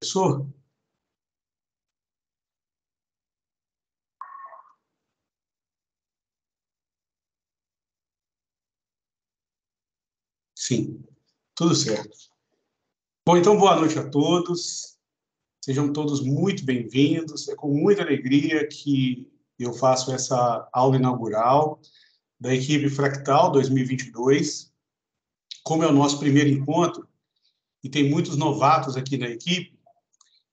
Professor? Sim, tudo certo. Bom, então, boa noite a todos. Sejam todos muito bem-vindos. É com muita alegria que eu faço essa aula inaugural da equipe Fractal 2022. Como é o nosso primeiro encontro, e tem muitos novatos aqui na equipe,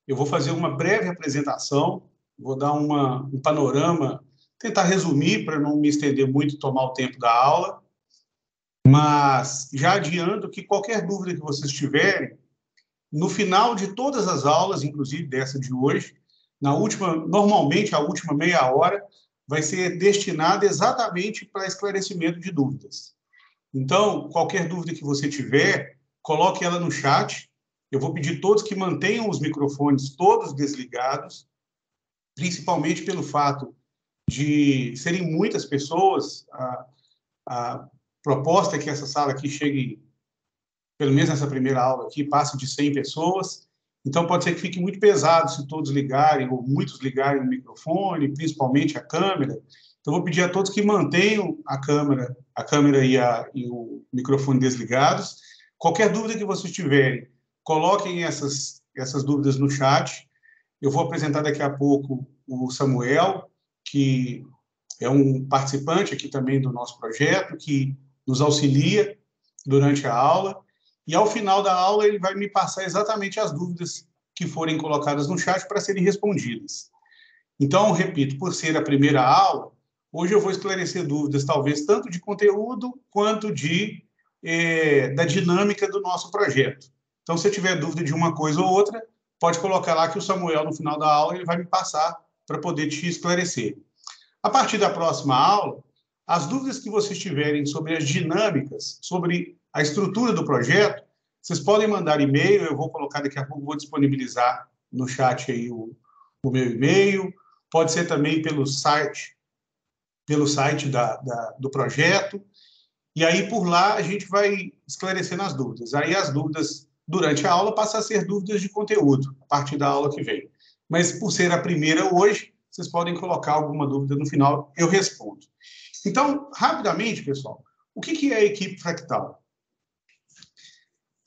eu vou fazer uma breve apresentação, vou dar um panorama, tentar resumir para não me estender muito e tomar o tempo da aula, mas já adianto que qualquer dúvida que vocês tiverem, no final de todas as aulas, inclusive dessa de hoje, normalmente a última meia hora, vai ser destinada exatamente para esclarecimento de dúvidas. Então, qualquer dúvida que você tiver, coloque ela no chat. Eu vou pedir todos que mantenham os microfones todos desligados, principalmente pelo fato de serem muitas pessoas. A proposta é que essa sala aqui chegue, pelo menos nessa primeira aula aqui, passe de 100 pessoas. Então, pode ser que fique muito pesado se todos ligarem, ou muitos ligarem o microfone, principalmente a câmera. Então, vou pedir a todos que mantenham a câmera e o microfone desligados. Qualquer dúvida que vocês tiverem, coloquem essas dúvidas no chat. Eu vou apresentar daqui a pouco o Samuel, que é um participante aqui também do nosso projeto, que nos auxilia durante a aula. E, ao final da aula, ele vai me passar exatamente as dúvidas que forem colocadas no chat para serem respondidas. Então, repito, por ser a primeira aula, hoje eu vou esclarecer dúvidas, talvez, tanto de conteúdo quanto da dinâmica do nosso projeto. Então, se tiver dúvida de uma coisa ou outra, pode colocar lá que o Samuel, no final da aula, ele vai me passar para poder te esclarecer. A partir da próxima aula, as dúvidas que vocês tiverem sobre as dinâmicas, sobre a estrutura do projeto, vocês podem mandar e-mail, eu vou colocar daqui a pouco, vou disponibilizar no chat aí o meu e-mail, pode ser também pelo site do projeto, e aí por lá a gente vai esclarecendo as dúvidas. Aí as dúvidas durante a aula passam a ser dúvidas de conteúdo, a partir da aula que vem. Mas por ser a primeira hoje, vocês podem colocar alguma dúvida no final, eu respondo. Então, rapidamente, pessoal, o que é a equipe Fractal?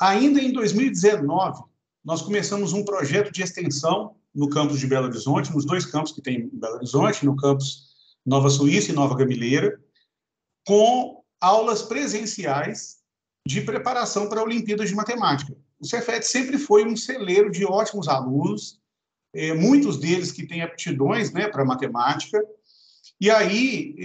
Ainda em 2019, nós começamos um projeto de extensão no campus de Belo Horizonte, nos dois campos que tem em Belo Horizonte, no campus Nova Suíça e Nova Gamileira, com aulas presenciais de preparação para Olimpíadas de Matemática. O Cefet sempre foi um celeiro de ótimos alunos, muitos deles que têm aptidões, né, para matemática. E aí,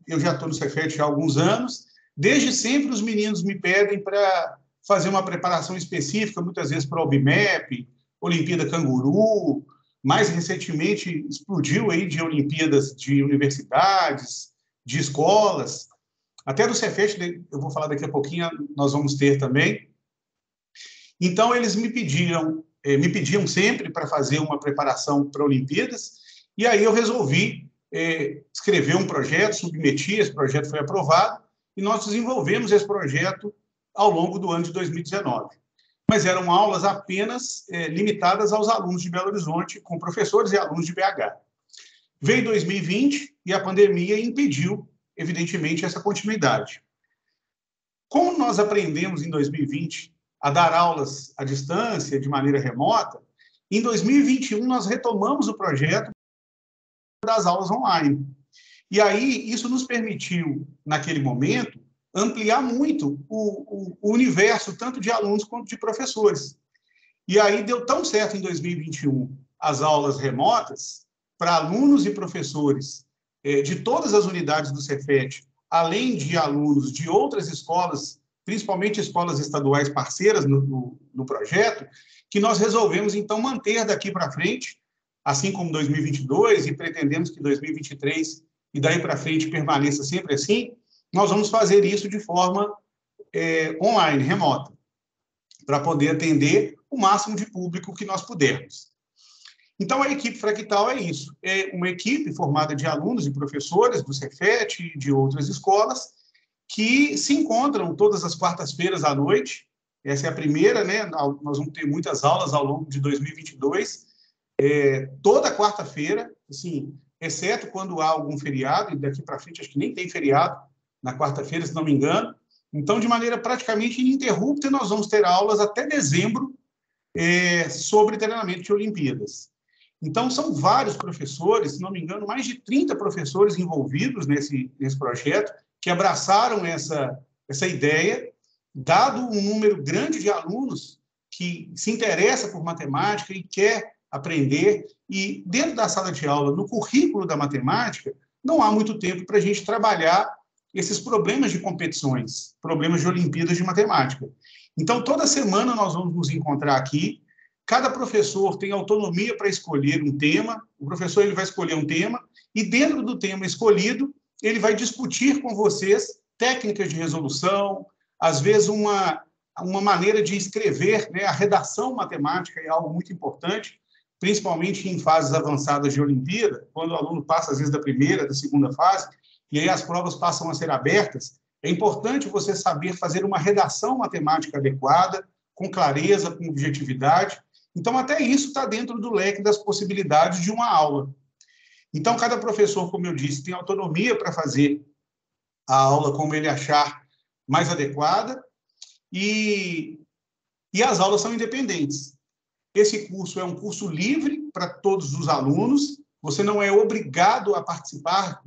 eu já estou no Cefet há alguns anos, desde sempre os meninos me pedem para fazer uma preparação específica, muitas vezes para o OBMEP, Olimpíada Canguru, mais recentemente explodiu aí de Olimpíadas de universidades, de escolas, até do Cefet, eu vou falar daqui a pouquinho, nós vamos ter também. Então, eles me pediam sempre para fazer uma preparação para Olimpíadas, e aí eu resolvi escrever um projeto, submeti, esse projeto foi aprovado, e nós desenvolvemos esse projeto ao longo do ano de 2019. Mas eram aulas apenas limitadas aos alunos de Belo Horizonte, com professores e alunos de BH. Veio 2020 e a pandemia impediu, evidentemente, essa continuidade. Como nós aprendemos em 2020 a dar aulas à distância, de maneira remota, em 2021 nós retomamos o projeto das aulas online. E aí isso nos permitiu, naquele momento, ampliar muito o universo, tanto de alunos quanto de professores. E aí deu tão certo em 2021 as aulas remotas, para alunos e professores de todas as unidades do Cefet, além de alunos de outras escolas, principalmente escolas estaduais parceiras no projeto, que nós resolvemos, então, manter daqui para frente, assim como 2022, e pretendemos que 2023 e daí para frente permaneça sempre assim, nós vamos fazer isso de forma online, remota, para poder atender o máximo de público que nós pudermos. Então, a equipe Fractal é isso. É uma equipe formada de alunos e professores do Cefet e de outras escolas que se encontram todas as quartas-feiras à noite essa é a primeira, né? Nós vamos ter muitas aulas ao longo de 2022, toda quarta-feira, assim, exceto quando há algum feriado, e daqui para frente acho que nem tem feriado na quarta-feira, se não me engano. Então, de maneira praticamente ininterrupta, nós vamos ter aulas até dezembro sobre treinamento de Olimpíadas. Então, são vários professores, se não me engano, mais de 30 professores envolvidos nesse projeto, que abraçaram essa ideia, dado um número grande de alunos que se interessa por matemática e quer aprender, e dentro da sala de aula, no currículo da matemática, não há muito tempo para a gente trabalhar esses problemas de competições, problemas de Olimpíadas de Matemática. Então, toda semana nós vamos nos encontrar aqui, cada professor tem autonomia para escolher um tema, o professor ele vai escolher um tema, e dentro do tema escolhido, ele vai discutir com vocês técnicas de resolução, às vezes uma maneira de escrever, né? A redação matemática é algo muito importante, principalmente em fases avançadas de Olimpíada, quando o aluno passa, às vezes, da primeira, da segunda fase, e aí as provas passam a ser abertas. É importante você saber fazer uma redação matemática adequada, com clareza, com objetividade. Então, até isso está dentro do leque das possibilidades de uma aula. Então, cada professor, como eu disse, tem autonomia para fazer a aula como ele achar mais adequada, e as aulas são independentes. Esse curso é um curso livre para todos os alunos, você não é obrigado a participar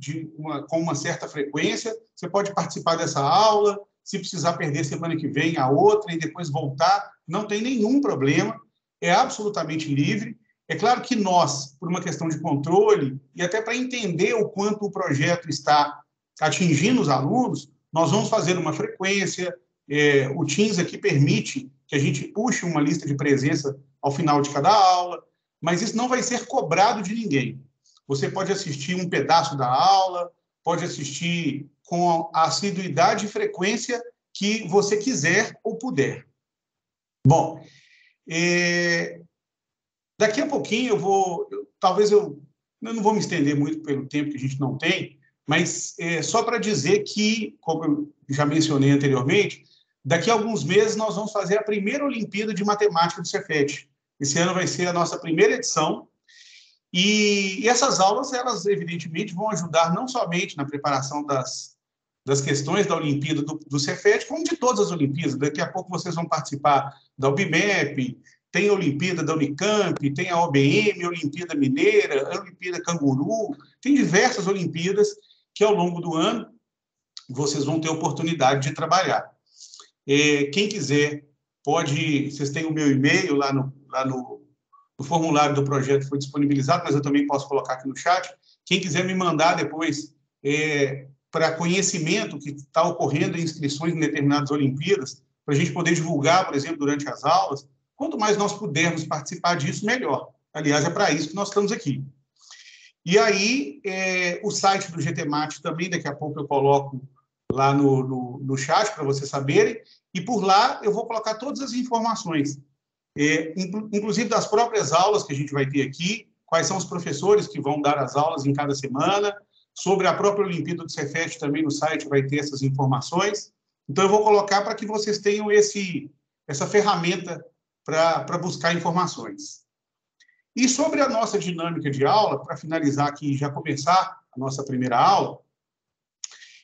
com uma certa frequência, você pode participar dessa aula, se precisar perder semana que vem a outra e depois voltar, não tem nenhum problema, é absolutamente livre. É claro que nós, por uma questão de controle e até para entender o quanto o projeto está atingindo os alunos, nós vamos fazer uma frequência, o Teams aqui permite que a gente puxe uma lista de presença ao final de cada aula, mas isso não vai ser cobrado de ninguém. Você pode assistir um pedaço da aula, pode assistir com a assiduidade e frequência que você quiser ou puder. Bom, daqui a pouquinho talvez eu não vou me estender muito pelo tempo que a gente não tem, mas só para dizer que, como eu já mencionei anteriormente, daqui a alguns meses nós vamos fazer a primeira Olimpíada de Matemática do Cefet. Esse ano vai ser a nossa primeira edição, e essas aulas, elas evidentemente vão ajudar não somente na preparação das questões da Olimpíada do Cefet, como de todas as Olimpíadas. Daqui a pouco vocês vão participar da UBMEP, tem a Olimpíada da Unicamp, tem a OBM, a Olimpíada Mineira, a Olimpíada Canguru, tem diversas Olimpíadas que ao longo do ano vocês vão ter oportunidade de trabalhar. Quem quiser, vocês têm o meu e-mail lá no formulário do projeto, foi disponibilizado, mas eu também posso colocar aqui no chat. Quem quiser me mandar depois para conhecimento que está ocorrendo em inscrições em determinadas Olimpíadas, para a gente poder divulgar, por exemplo, durante as aulas, quanto mais nós pudermos participar disso, melhor. Aliás, é para isso que nós estamos aqui. E aí, o site do GTMAT também, daqui a pouco eu coloco lá no chat para vocês saberem, e por lá eu vou colocar todas as informações, inclusive das próprias aulas que a gente vai ter aqui, quais são os professores que vão dar as aulas em cada semana, sobre a própria Olimpíada do Cefet também no site vai ter essas informações. Então, eu vou colocar para que vocês tenham essa ferramenta para buscar informações. E sobre a nossa dinâmica de aula, para finalizar aqui e já começar a nossa primeira aula,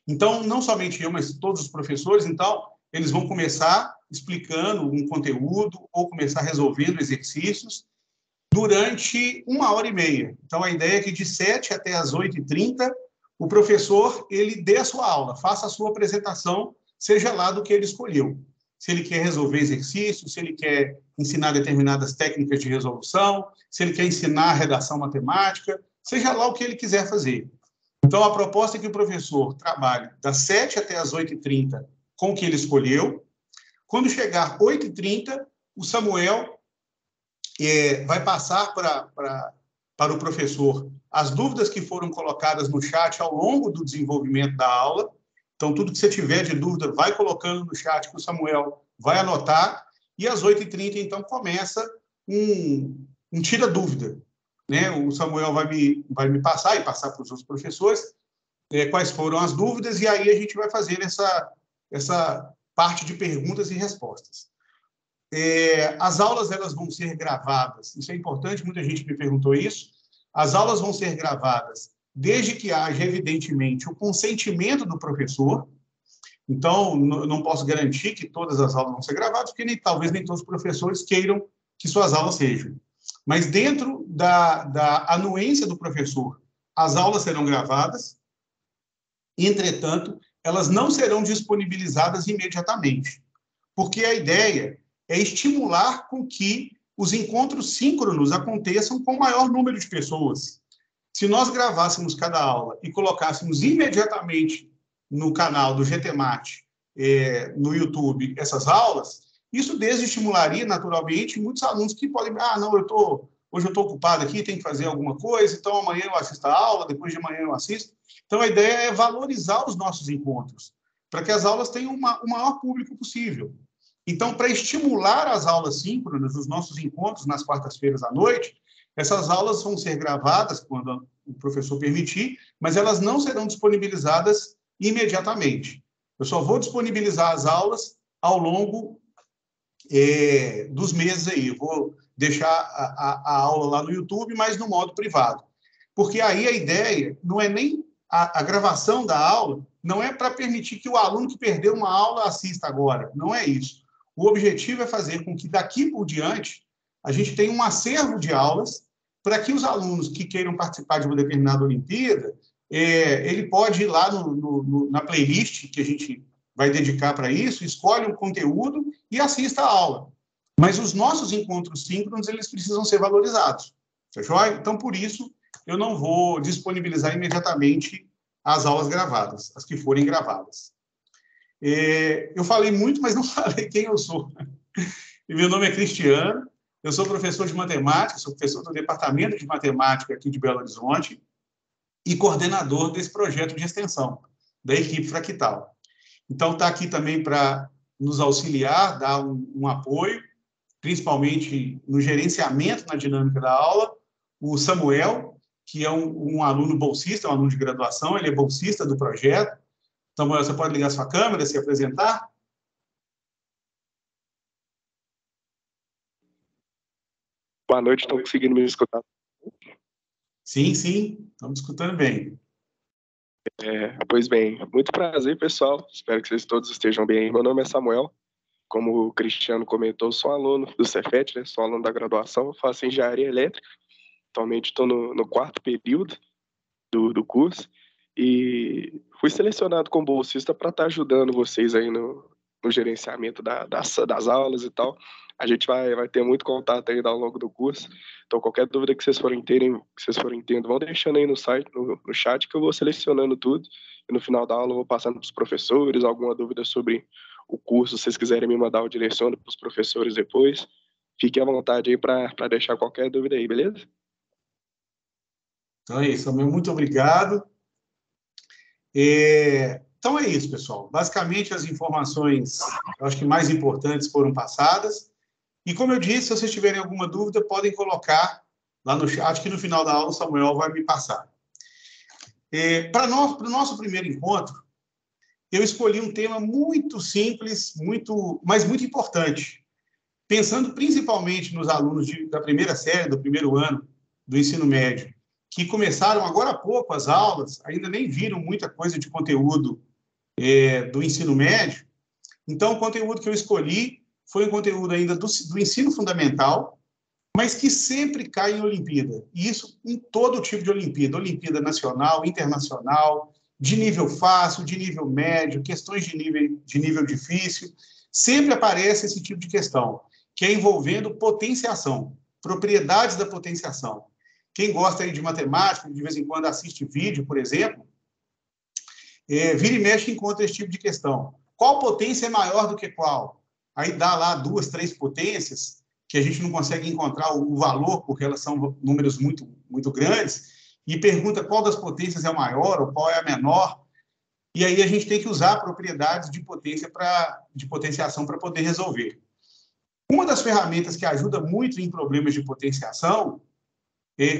então, não somente eu, mas todos os professores, então, eles vão começar explicando um conteúdo ou começar resolvendo exercícios durante 1h30. Então, a ideia é que de 7 até as 8h30, o professor ele dê a sua aula, faça a sua apresentação, seja lá do que ele escolheu. Se ele quer resolver exercícios, se ele quer ensinar determinadas técnicas de resolução, se ele quer ensinar redação matemática, seja lá o que ele quiser fazer. Então, a proposta é que o professor trabalhe das 7 até as 8h30 com o que ele escolheu. Quando chegar 8h30, o Samuel vai passar para o professor as dúvidas que foram colocadas no chat ao longo do desenvolvimento da aula. Então, tudo que você tiver de dúvida, vai colocando no chat que o Samuel vai anotar. E às 8h30, então, começa um tira-dúvida. Né? O Samuel vai me passar e passar para os outros professores quais foram as dúvidas, e aí a gente vai fazer essa parte de perguntas e respostas. As aulas elas vão ser gravadas, isso é importante, muita gente me perguntou isso. As aulas vão ser gravadas desde que haja, evidentemente, o consentimento do professor. Então, não posso garantir que todas as aulas vão ser gravadas, porque talvez nem todos os professores queiram que suas aulas sejam. Mas dentro da anuência do professor, as aulas serão gravadas. Entretanto, elas não serão disponibilizadas imediatamente, porque a ideia é estimular com que os encontros síncronos aconteçam com o maior número de pessoas. Se nós gravássemos cada aula e colocássemos imediatamente no canal do GTMAT, no YouTube, essas aulas, isso desestimularia, naturalmente, muitos alunos que podem... não, hoje eu estou ocupado aqui, tenho que fazer alguma coisa, então amanhã eu assisto a aula, depois de amanhã eu assisto. Então, a ideia é valorizar os nossos encontros, para que as aulas tenham o maior público possível. Então, para estimular as aulas síncronas, os nossos encontros nas quartas-feiras à noite, essas aulas vão ser gravadas quando o professor permitir, mas elas não serão disponibilizadas imediatamente. Eu só vou disponibilizar as aulas ao longo dos meses aí. Eu vou deixar a aula lá no YouTube, mas no modo privado. Porque aí a ideia não é nem a gravação da aula, não é para permitir que o aluno que perdeu uma aula assista agora. Não é isso. O objetivo é fazer com que, daqui por diante, a gente tenha um acervo de aulas para que os alunos que queiram participar de uma determinada Olimpíada, ele pode ir lá na playlist que a gente vai dedicar para isso, escolhe um conteúdo e assista a aula. Mas os nossos encontros síncronos, eles precisam ser valorizados. Tá joia? Então, por isso, eu não vou disponibilizar imediatamente as aulas gravadas, as que forem gravadas. Eu falei muito, mas não falei quem eu sou. Meu nome é Cristiano, eu sou professor de matemática, sou professor do Departamento de Matemática aqui de Belo Horizonte e coordenador desse projeto de extensão, da equipe Fractal. Então, está aqui também para nos auxiliar, dar um apoio, principalmente no gerenciamento, na dinâmica da aula, o Samuel, que é um aluno bolsista, um aluno de graduação, ele é bolsista do projeto. Samuel, você pode ligar sua câmera, se apresentar? Boa noite, estão conseguindo me escutar? Sim, estamos escutando bem. Pois bem, muito prazer, pessoal. Espero que vocês todos estejam bem. Meu nome é Samuel. Como o Cristiano comentou, sou aluno do Cefet, né? Sou aluno da graduação, faço engenharia elétrica. Atualmente estou no quarto período do curso e fui selecionado como bolsista para estar ajudando vocês aí no gerenciamento das aulas e tal. A gente vai ter muito contato aí ao longo do curso. Então, qualquer dúvida que vocês forem tendo, vão deixando aí no site, no chat, que eu vou selecionando tudo. E no final da aula eu vou passando para os professores, alguma dúvida sobre o curso, se vocês quiserem me mandar, eu direciono para os professores depois. Fiquem à vontade aí para deixar qualquer dúvida aí, beleza? Então é isso, muito obrigado. Então é isso, pessoal. Basicamente, as informações, eu acho que mais importantes foram passadas. E como eu disse, se vocês tiverem alguma dúvida, podem colocar lá no chat, que no final da aula o Samuel vai me passar. Para o nosso primeiro encontro, eu escolhi um tema muito simples, mas muito importante, pensando principalmente nos alunos da primeira série, do primeiro ano do ensino médio, que começaram agora há pouco as aulas, ainda nem viram muita coisa de conteúdo do ensino médio. Então, o conteúdo que eu escolhi foi um conteúdo ainda do ensino fundamental, mas que sempre cai em Olimpíada. E isso em todo tipo de Olimpíada. Olimpíada nacional, internacional, de nível fácil, de nível médio, questões de nível difícil. Sempre aparece esse tipo de questão, que é envolvendo potenciação, propriedades da potenciação. Quem gosta aí de matemática, de vez em quando assiste vídeo, por exemplo, vira e mexe encontra esse tipo de questão. Qual potência é maior do que qual? Aí dá lá 2, 3 potências, que a gente não consegue encontrar o valor, porque elas são números muito, muito grandes, e pergunta qual das potências é a maior ou qual é a menor. E aí a gente tem que usar propriedades de potenciação para poder resolver. Uma das ferramentas que ajuda muito em problemas de potenciação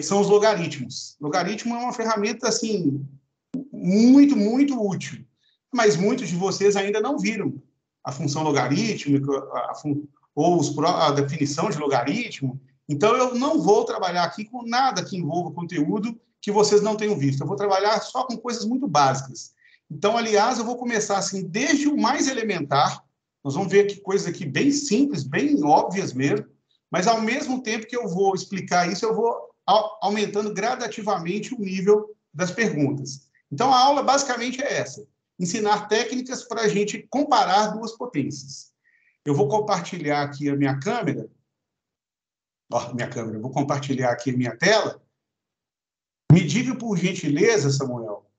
são os logaritmos. Logaritmo é uma ferramenta, assim, muito, muito útil, mas muitos de vocês ainda não viram a função logarítmica, ou a definição de logaritmo. Então, eu não vou trabalhar aqui com nada que envolva conteúdo que vocês não tenham visto. Eu vou trabalhar só com coisas muito básicas. Então, aliás, eu vou começar assim, desde o mais elementar. Nós vamos ver aqui coisas aqui bem simples, bem óbvias mesmo, mas ao mesmo tempo que eu vou explicar isso, eu vou aumentando gradativamente o nível das perguntas. Então, a aula basicamente é essa: ensinar técnicas para a gente comparar duas potências. Eu vou compartilhar aqui a minha câmera. Eu vou compartilhar aqui a minha tela. Me diga, por gentileza, Samuel.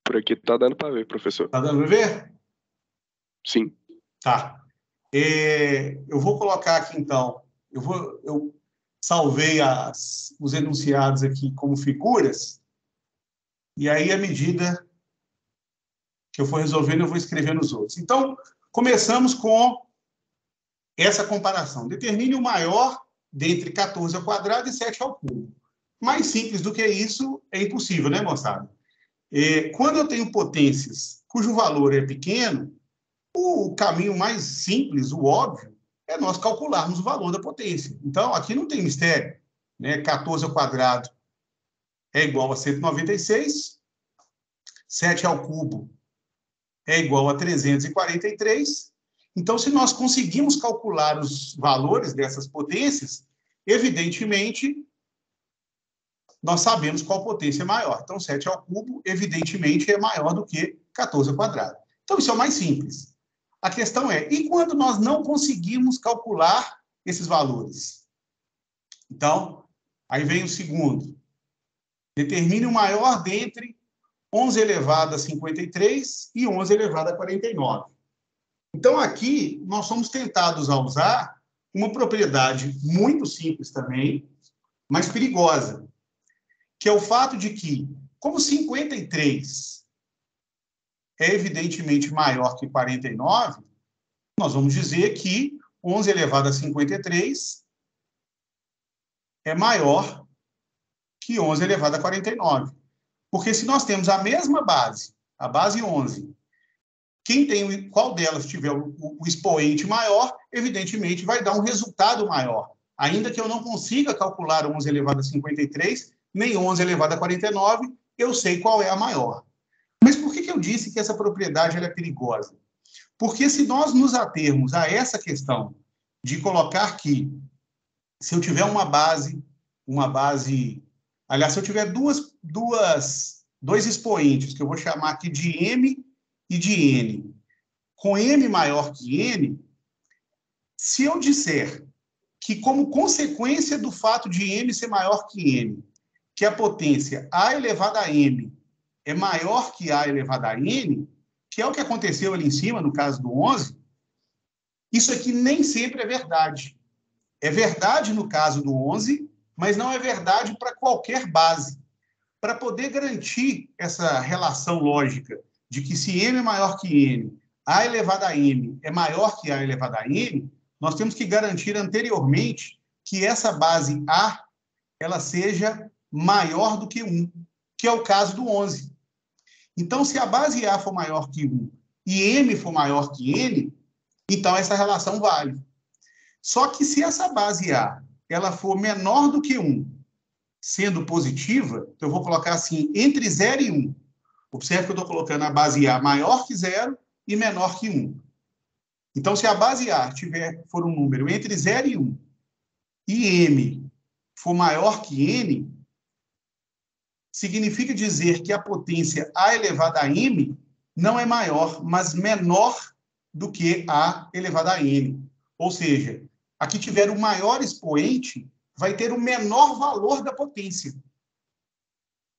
Por aqui tá dando para ver, professor. Tá dando para ver? Sim. Tá. Eu vou colocar aqui, então, eu salvei os enunciados aqui como figuras, e aí, à medida que eu for resolvendo, eu vou escrevendo os outros. Então, começamos com essa comparação. Determine o maior dentre 14 ao quadrado e 7 ao cubo. Mais simples do que isso é impossível, né, moçada? Quando eu tenho potências cujo valor é pequeno, o caminho mais simples, o óbvio, é nós calcularmos o valor da potência. Então, aqui não tem mistério, né? 14 ao quadrado é igual a 196, 7 ao cubo é igual a 343. Então, se nós conseguimos calcular os valores dessas potências, evidentemente, nós sabemos qual potência é maior. Então, 7 ao cubo, evidentemente, é maior do que 14 ao quadrado. Então, isso é o mais simples. A questão é, e quando nós não conseguimos calcular esses valores? Então, aí vem o segundo. Determine o maior dentre 11 elevado a 53 e 11 elevado a 49. Então, aqui, nós somos tentados a usar uma propriedade muito simples também, mas perigosa, que é o fato de que, como 53 é evidentemente maior que 49, nós vamos dizer que 11 elevado a 53 é maior que 11 elevado a 49. Porque se nós temos a mesma base, a base 11, qual delas tiver o expoente maior, evidentemente vai dar um resultado maior. Ainda que eu não consiga calcular 11 elevado a 53, nem 11 elevado a 49, eu sei qual é a maior. Mas por que eu disse que essa propriedade é perigosa? Porque se nós nos atermos a essa questão de colocar que, se eu tiver aliás, se eu tiver dois expoentes, que eu vou chamar aqui de M e de N, com M maior que N, se eu disser que, como consequência do fato de M ser maior que N, que a potência A elevada a M é maior que A elevada a N, que é o que aconteceu ali em cima, no caso do 11, isso aqui nem sempre é verdade. É verdade no caso do 11, mas não é verdade para qualquer base. Para poder garantir essa relação lógica de que se M é maior que N, A elevado a M é maior que A elevado a N, nós temos que garantir anteriormente que essa base A ela seja maior do que 1, que é o caso do 11. Então, se a base A for maior que 1 e M for maior que N, então essa relação vale. Só que se essa base A ela for menor do que 1, sendo positiva, então eu vou colocar assim, entre 0 e 1. Observe que eu estou colocando a base A maior que 0 e menor que 1. Então, se a base A for um número entre 0 e 1 e M for maior que N, significa dizer que a potência A elevada a M não é maior, mas menor do que A elevada a N. Ou seja, a que tiver o maior expoente vai ter o menor valor da potência.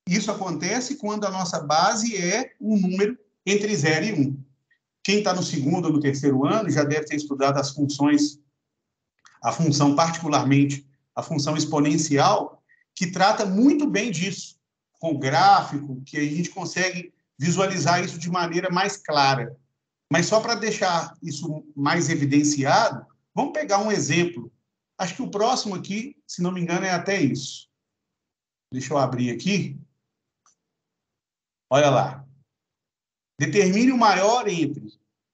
Isso acontece quando a nossa base é um número entre 0 e 1. Quem está no segundo ou no terceiro ano já deve ter estudado as funções, a função particularmente, a função exponencial, que trata muito bem disso, com gráfico, que a gente consegue visualizar isso de maneira mais clara. Mas só para deixar isso mais evidenciado, vamos pegar um exemplo. Acho que o próximo aqui, se não me engano, é até isso. Deixa eu abrir aqui. Olha lá. Determine o maior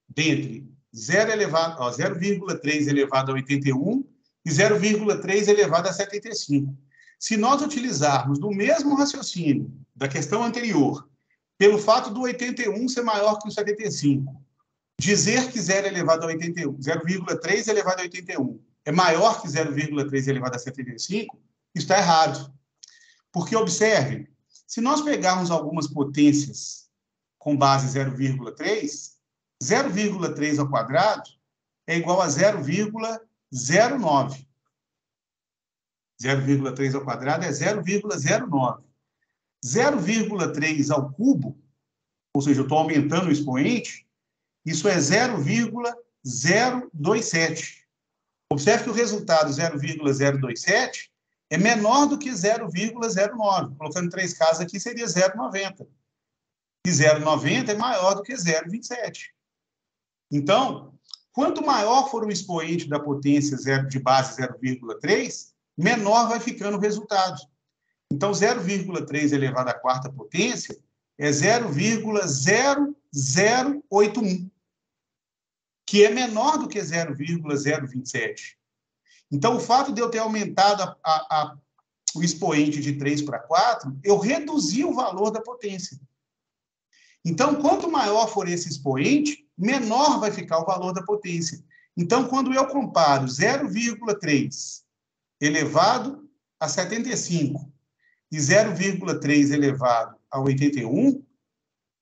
dentre 0,3 elevado a 81 e 0,3 elevado a 75. Se nós utilizarmos do mesmo raciocínio da questão anterior, pelo fato do 81 ser maior que o 75, dizer que 0 elevado a 81, 0,3 elevado a 81 é maior que 0,3 elevado a 75, isso está errado. Porque, observe, se nós pegarmos algumas potências com base 0,3, 0,3 ao quadrado é igual a 0,09. 0,3 ao quadrado é 0,09. 0,3 ao cubo, ou seja, eu estou aumentando o expoente, isso é 0,027. Observe que o resultado 0,027 é menor do que 0,09. Colocando 3 casas aqui, seria 0,90. E 0,90 é maior do que 0,27. Então, quanto maior for o expoente da potência de base 0,3, menor vai ficando o resultado. Então, 0,3 elevado à quarta potência é 0,0081, que é menor do que 0,027. Então, o fato de eu ter aumentado o expoente de 3 para 4, eu reduzi o valor da potência. Então, quanto maior for esse expoente, menor vai ficar o valor da potência. Então, quando eu comparo 0,3 elevado a 75 e 0,3 elevado a 81,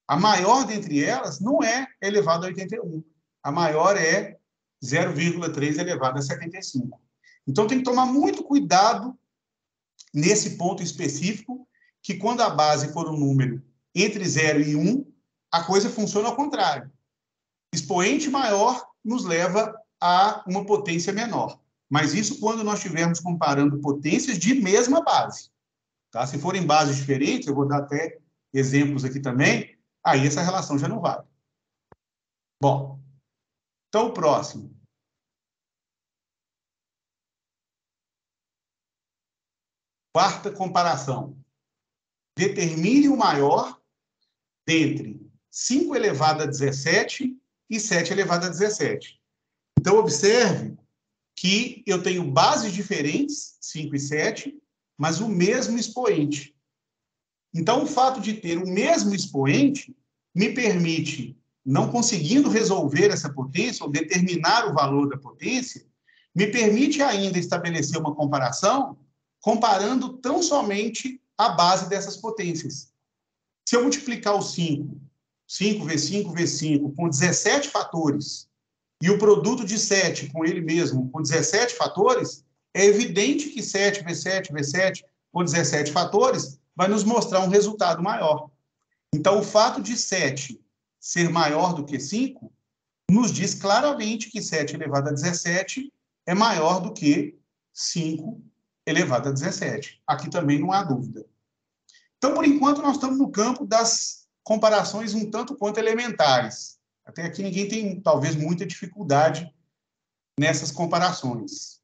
a maior dentre elas não é elevado a 81. A maior é 0,3 elevado a 75. Então, tem que tomar muito cuidado nesse ponto específico, que quando a base for um número entre 0 e 1, a coisa funciona ao contrário. Expoente maior nos leva a uma potência menor. Mas isso quando nós estivermos comparando potências de mesma base. Tá? Se forem bases diferentes, eu vou dar até exemplos aqui também, aí essa relação já não vale. Bom, então o próximo. Quarta comparação. Determine o maior dentre 5 elevado a 17 e 7 elevado a 17. Então, observe que eu tenho bases diferentes, 5 e 7, mas o mesmo expoente. Então, o fato de ter o mesmo expoente me permite, não conseguindo resolver essa potência, ou determinar o valor da potência, me permite ainda estabelecer uma comparação comparando tão somente a base dessas potências. Se eu multiplicar o 5 vezes 5 vezes 5, com 17 fatores, e o produto de 7 com ele mesmo, com 17 fatores, é evidente que 7 vezes 7 vezes 7, com 17 fatores, vai nos mostrar um resultado maior. Então, o fato de 7 ser maior do que 5, nos diz claramente que 7 elevado a 17 é maior do que 5 elevado a 17. Aqui também não há dúvida. Então, por enquanto, nós estamos no campo das comparações um tanto quanto elementares. Até aqui ninguém tem, talvez, muita dificuldade nessas comparações.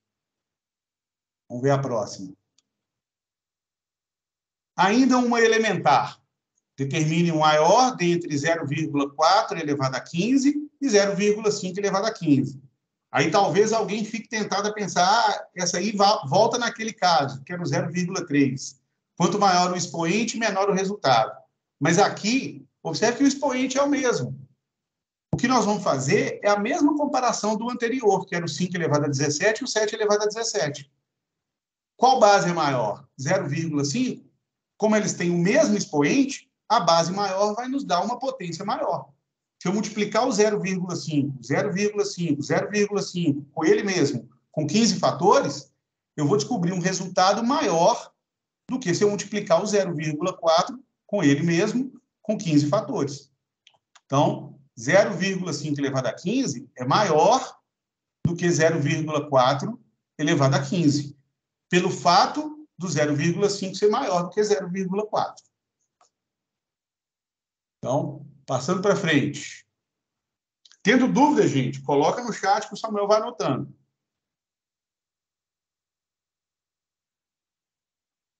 Vamos ver a próxima. Ainda uma elementar. Determine o maior dentre 0,4 elevado a 15 e 0,5 elevado a 15. Aí talvez alguém fique tentado a pensar, essa aí volta naquele caso, que era o 0,3. Quanto maior o expoente, menor o resultado. Mas aqui, observe que o expoente é o mesmo. O que nós vamos fazer é a mesma comparação do anterior, que era o 5 elevado a 17 e o 7 elevado a 17. Qual base é maior? 0,5? Como eles têm o mesmo expoente, a base maior vai nos dar uma potência maior. Se eu multiplicar o 0,5, 0,5, 0,5 com ele mesmo, com 15 fatores, eu vou descobrir um resultado maior do que se eu multiplicar o 0,4 com ele mesmo, com 15 fatores. Então, 0,5 elevado a 15 é maior do que 0,4 elevado a 15, pelo fato do 0,5 ser maior do que 0,4. Então, passando para frente. Tendo dúvida, gente, coloca no chat que o Samuel vai anotando.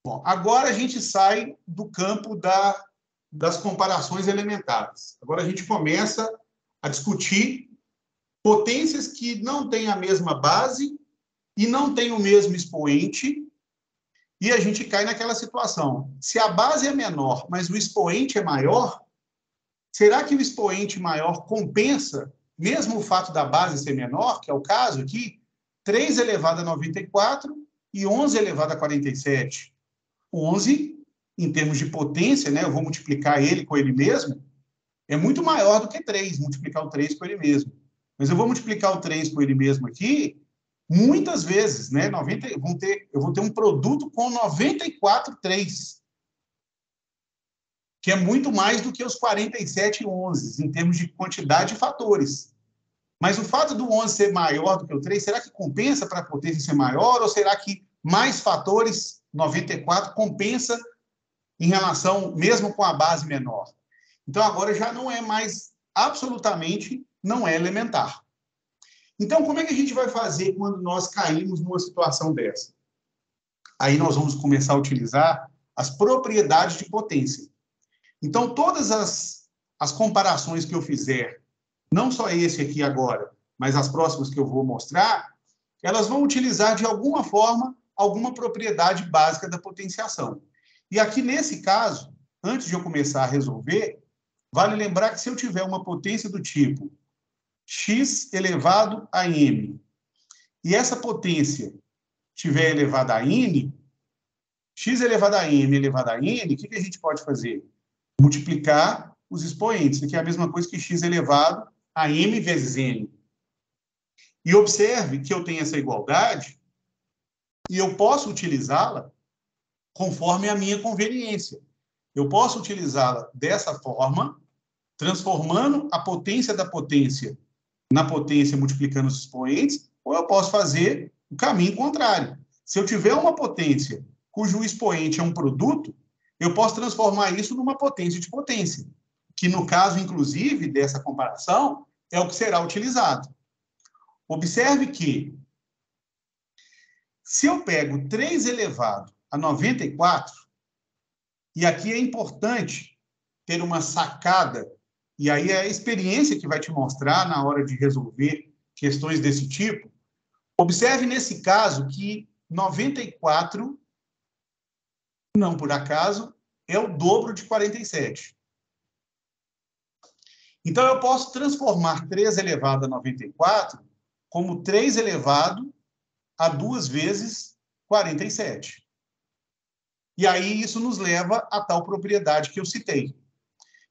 Bom, agora a gente sai do campo das comparações elementares. Agora a gente começa a discutir potências que não têm a mesma base e não têm o mesmo expoente, e a gente cai naquela situação. Se a base é menor, mas o expoente é maior, será que o expoente maior compensa, mesmo o fato da base ser menor, que é o caso aqui, 3 elevado a 94 e 11 elevado a 47? 11, em termos de potência, né, eu vou multiplicar ele com ele mesmo, é muito maior do que 3, multiplicar o 3 com ele mesmo. Mas eu vou multiplicar o 3 com ele mesmo aqui, muitas vezes, né? Eu vou ter um produto com 94,3, que é muito mais do que os 47,11, em termos de quantidade de fatores. Mas o fato do 11 ser maior do que o 3, será que compensa para a potência ser maior? Ou será que mais fatores, 94, compensa em relação, mesmo com a base menor? Então, agora já não é mais, absolutamente, não é elementar. Então, como é que a gente vai fazer quando nós caímos numa situação dessa? Aí nós vamos começar a utilizar as propriedades de potência. Então, todas as comparações que eu fizer, não só esse aqui agora, mas as próximas que eu vou mostrar, elas vão utilizar, de alguma forma, alguma propriedade básica da potenciação. E aqui, nesse caso, antes de eu começar a resolver, vale lembrar que se eu tiver uma potência do tipo x elevado a m, e essa potência estiver elevada a n, x elevado a m elevado a n, o que a gente pode fazer? Multiplicar os expoentes, que é a mesma coisa que x elevado a m vezes n. E observe que eu tenho essa igualdade e eu posso utilizá-la conforme a minha conveniência. Eu posso utilizá-la dessa forma, transformando a potência da potência na potência multiplicando os expoentes, ou eu posso fazer o caminho contrário. Se eu tiver uma potência cujo expoente é um produto, eu posso transformar isso numa potência de potência, que no caso, inclusive, dessa comparação, é o que será utilizado. Observe que, se eu pego 3 elevado a 94, e aqui é importante ter uma sacada, e aí é a experiência que vai te mostrar na hora de resolver questões desse tipo. Observe nesse caso que 94, não por acaso, é o dobro de 47. Então, eu posso transformar 3 elevado a 94 como 3 elevado a 2 vezes 47. E aí isso nos leva a tal propriedade que eu citei.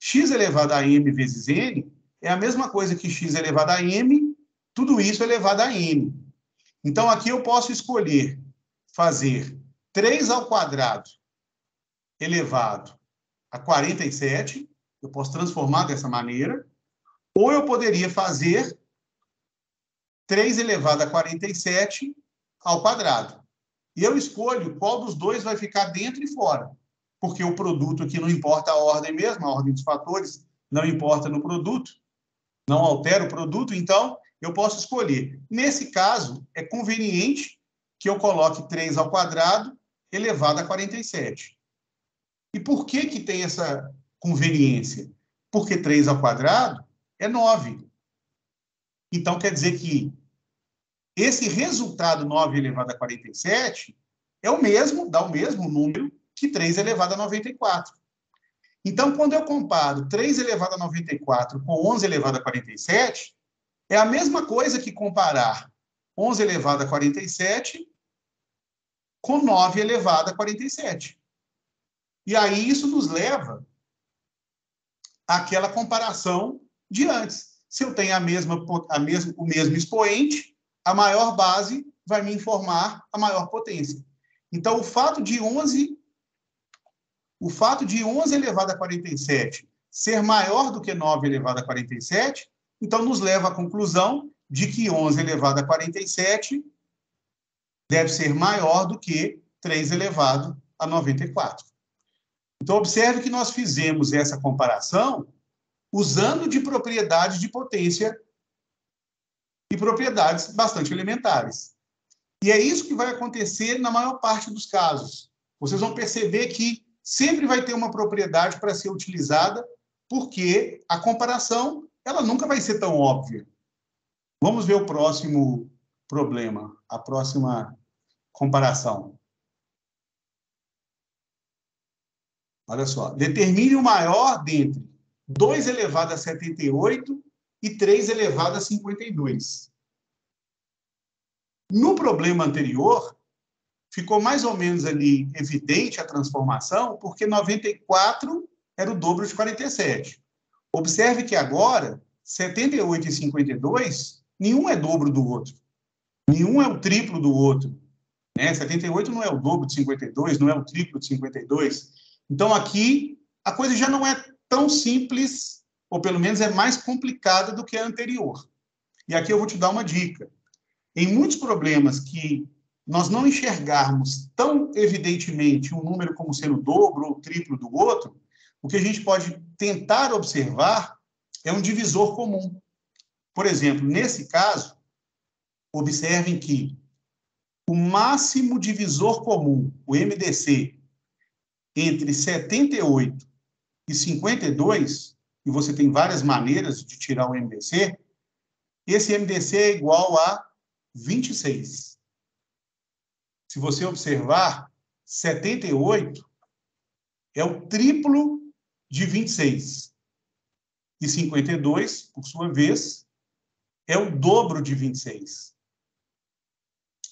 X elevado a m vezes n é a mesma coisa que x elevado a m, tudo isso elevado a n. Então, aqui eu posso escolher fazer 3 ao quadrado elevado a 47, eu posso transformar dessa maneira, ou eu poderia fazer 3 elevado a 47 ao quadrado. E eu escolho qual dos dois vai ficar dentro e fora, porque o produto aqui não importa a ordem mesmo, a ordem dos fatores não importa no produto, não altera o produto, então eu posso escolher. Nesse caso, é conveniente que eu coloque 3 ao quadrado elevado a 47. E por que tem essa conveniência? Porque 3 ao quadrado é 9. Então, quer dizer que esse resultado 9 elevado a 47 é o mesmo, dá o mesmo número que 3 elevado a 94. Então, quando eu comparo 3 elevado a 94 com 11 elevado a 47, é a mesma coisa que comparar 11 elevado a 47 com 9 elevado a 47. E aí isso nos leva àquela comparação de antes. Se eu tenho o mesmo expoente, a maior base vai me informar a maior potência. Então, o fato de 11 elevado a 47 ser maior do que 9 elevado a 47, então nos leva à conclusão de que 11 elevado a 47 deve ser maior do que 3 elevado a 94. Então, observe que nós fizemos essa comparação usando de propriedades de potência e propriedades bastante elementares. E é isso que vai acontecer na maior parte dos casos. Vocês vão perceber que sempre vai ter uma propriedade para ser utilizada, porque a comparação ela nunca vai ser tão óbvia. Vamos ver o próximo problema, a próxima comparação. Olha só, determine o maior dentre 2 elevado a 78 e 3 elevado a 52. No problema anterior, ficou mais ou menos ali evidente a transformação, porque 94 era o dobro de 47. Observe que agora, 78 e 52, nenhum é dobro do outro. Nenhum é o triplo do outro. 78 não é o dobro de 52, não é o triplo de 52. Então, aqui, a coisa já não é tão simples, ou pelo menos é mais complicada do que a anterior. E aqui eu vou te dar uma dica. Em muitos problemas que nós não enxergarmos tão evidentemente um número como sendo o dobro ou o triplo do outro, o que a gente pode tentar observar é um divisor comum. Por exemplo, nesse caso, observem que o máximo divisor comum, o MDC, entre 78 e 52, e você tem várias maneiras de tirar o MDC, esse MDC é igual a 26. Se você observar, 78 é o triplo de 26. E 52, por sua vez, é o dobro de 26.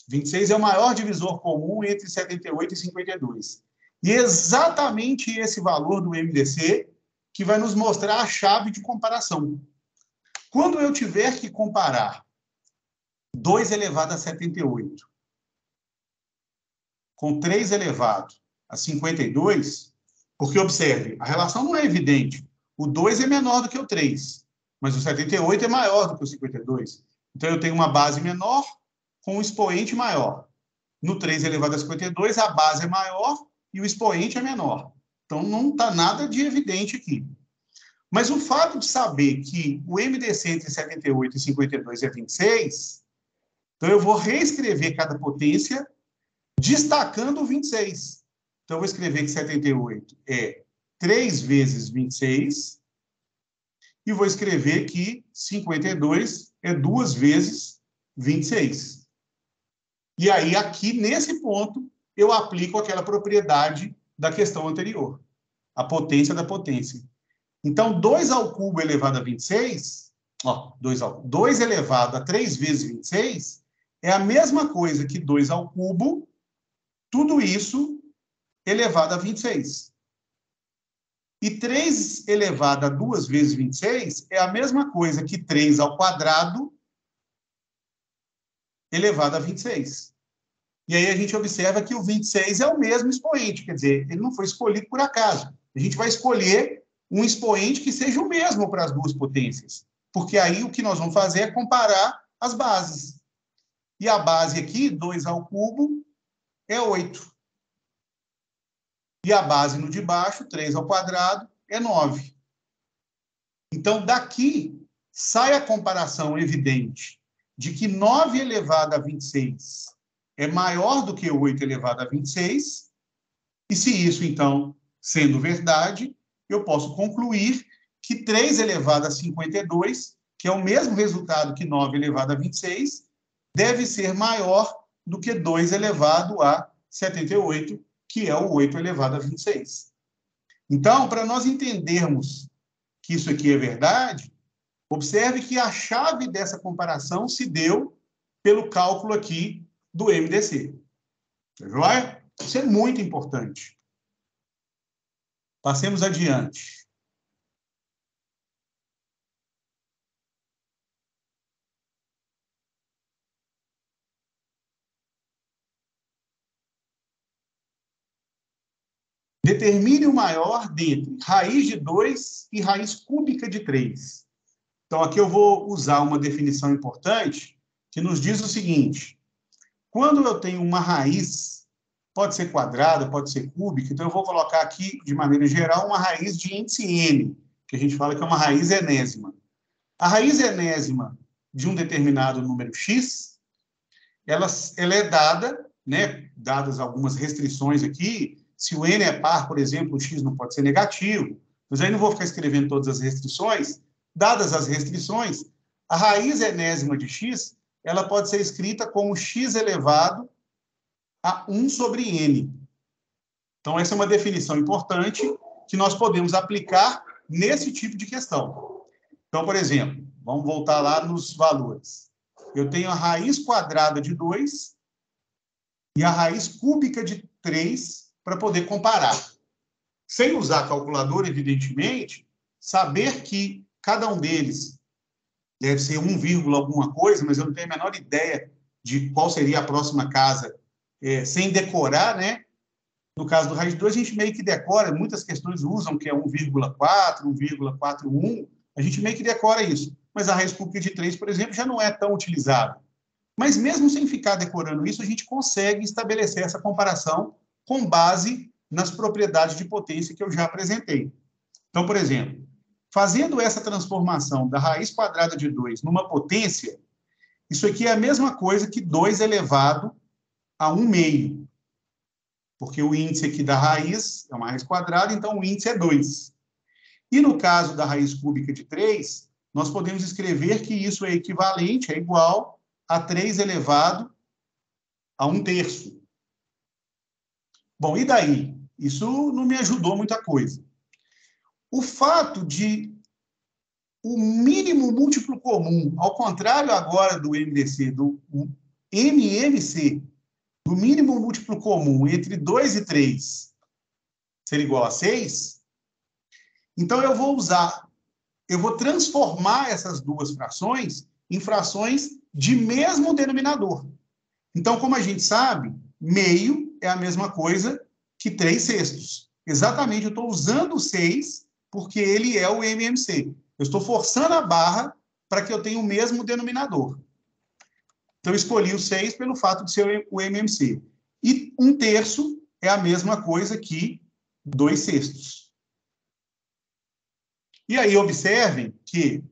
26 é o maior divisor comum entre 78 e 52. E é exatamente esse valor do MDC que vai nos mostrar a chave de comparação. Quando eu tiver que comparar 2 elevado a 78 com 3 elevado a 52, porque, observe, a relação não é evidente. O 2 é menor do que o 3, mas o 78 é maior do que o 52. Então, eu tenho uma base menor com um expoente maior. No 3 elevado a 52, a base é maior e o expoente é menor. Então, não está nada de evidente aqui. Mas o fato de saber que o MDC entre 78 e 52 é 26, então eu vou reescrever cada potência destacando o 26. Então, eu vou escrever que 78 é 3 vezes 26 e vou escrever que 52 é 2 vezes 26. E aí, aqui, nesse ponto, eu aplico aquela propriedade da questão anterior, a potência da potência. Então, 2 ao cubo elevado a 26, 2 elevado a 3 vezes 26, é a mesma coisa que 2 ao cubo, tudo isso elevado a 26. E 3 elevado a 2 vezes 26 é a mesma coisa que 3 ao quadrado elevado a 26. E aí a gente observa que o 26 é o mesmo expoente, quer dizer, ele não foi escolhido por acaso. A gente vai escolher um expoente que seja o mesmo para as duas potências, porque aí o que nós vamos fazer é comparar as bases. E a base aqui, 2 ao cubo, é 8. E a base no de baixo, 3 ao quadrado, é 9. Então, daqui sai a comparação evidente de que 9 elevado a 26 é maior do que 8 elevado a 26, e se isso, então, sendo verdade, eu posso concluir que 3 elevado a 52, que é o mesmo resultado que 9 elevado a 26, deve ser maior do que 2 elevado a 78, que é o 8 elevado a 26. Então, para nós entendermos que isso aqui é verdade, observe que a chave dessa comparação se deu pelo cálculo aqui do MDC. Tá joia? Isso é muito importante. Passemos adiante. Determine o maior dentre raiz de 2 e raiz cúbica de 3. Então, aqui eu vou usar uma definição importante que nos diz o seguinte: quando eu tenho uma raiz, pode ser quadrada, pode ser cúbica, então eu vou colocar aqui, de maneira geral, uma raiz de índice n, que a gente fala que é uma raiz enésima. A raiz enésima de um determinado número x, ela é dada, né, dadas algumas restrições aqui, se o n é par, por exemplo, o x não pode ser negativo. Mas aí não vou ficar escrevendo todas as restrições. Dadas as restrições, a raiz enésima de x, ela pode ser escrita como x elevado a 1 sobre n. Então, essa é uma definição importante que nós podemos aplicar nesse tipo de questão. Então, por exemplo, vamos voltar lá nos valores. Eu tenho a raiz quadrada de 2 e a raiz cúbica de 3 para poder comparar. Sem usar a calculadora, evidentemente, saber que cada um deles deve ser 1, alguma coisa, mas eu não tenho a menor ideia de qual seria a próxima casa, sem decorar, né? No caso do raiz de 2, a gente meio que decora, muitas questões usam que é 1,4, 1,41, a gente meio que decora isso. Mas a raiz cúbica de 3, por exemplo, já não é tão utilizada. Mas mesmo sem ficar decorando isso, a gente consegue estabelecer essa comparação com base nas propriedades de potência que eu já apresentei. Então, por exemplo, fazendo essa transformação da raiz quadrada de 2 numa potência, isso aqui é a mesma coisa que 2 elevado a 1 meio. Porque o índice aqui da raiz é uma raiz quadrada, então o índice é 2. E no caso da raiz cúbica de 3, nós podemos escrever que isso é equivalente, é igual a 3 elevado a 1/3. Bom, e daí? Isso não me ajudou muita coisa. O fato de o mínimo múltiplo comum, ao contrário agora do MDC, do MMC, do mínimo múltiplo comum entre 2 e 3 ser igual a 6, então eu vou transformar essas duas frações em frações de mesmo denominador. Então, como a gente sabe, meio é a mesma coisa que 3/6. Exatamente, eu estou usando o 6 porque ele é o MMC. Eu estou forçando a barra para que eu tenha o mesmo denominador. Então, eu escolhi o 6 pelo fato de ser o MMC. E 1/3 é a mesma coisa que 2/6. E aí, observem que,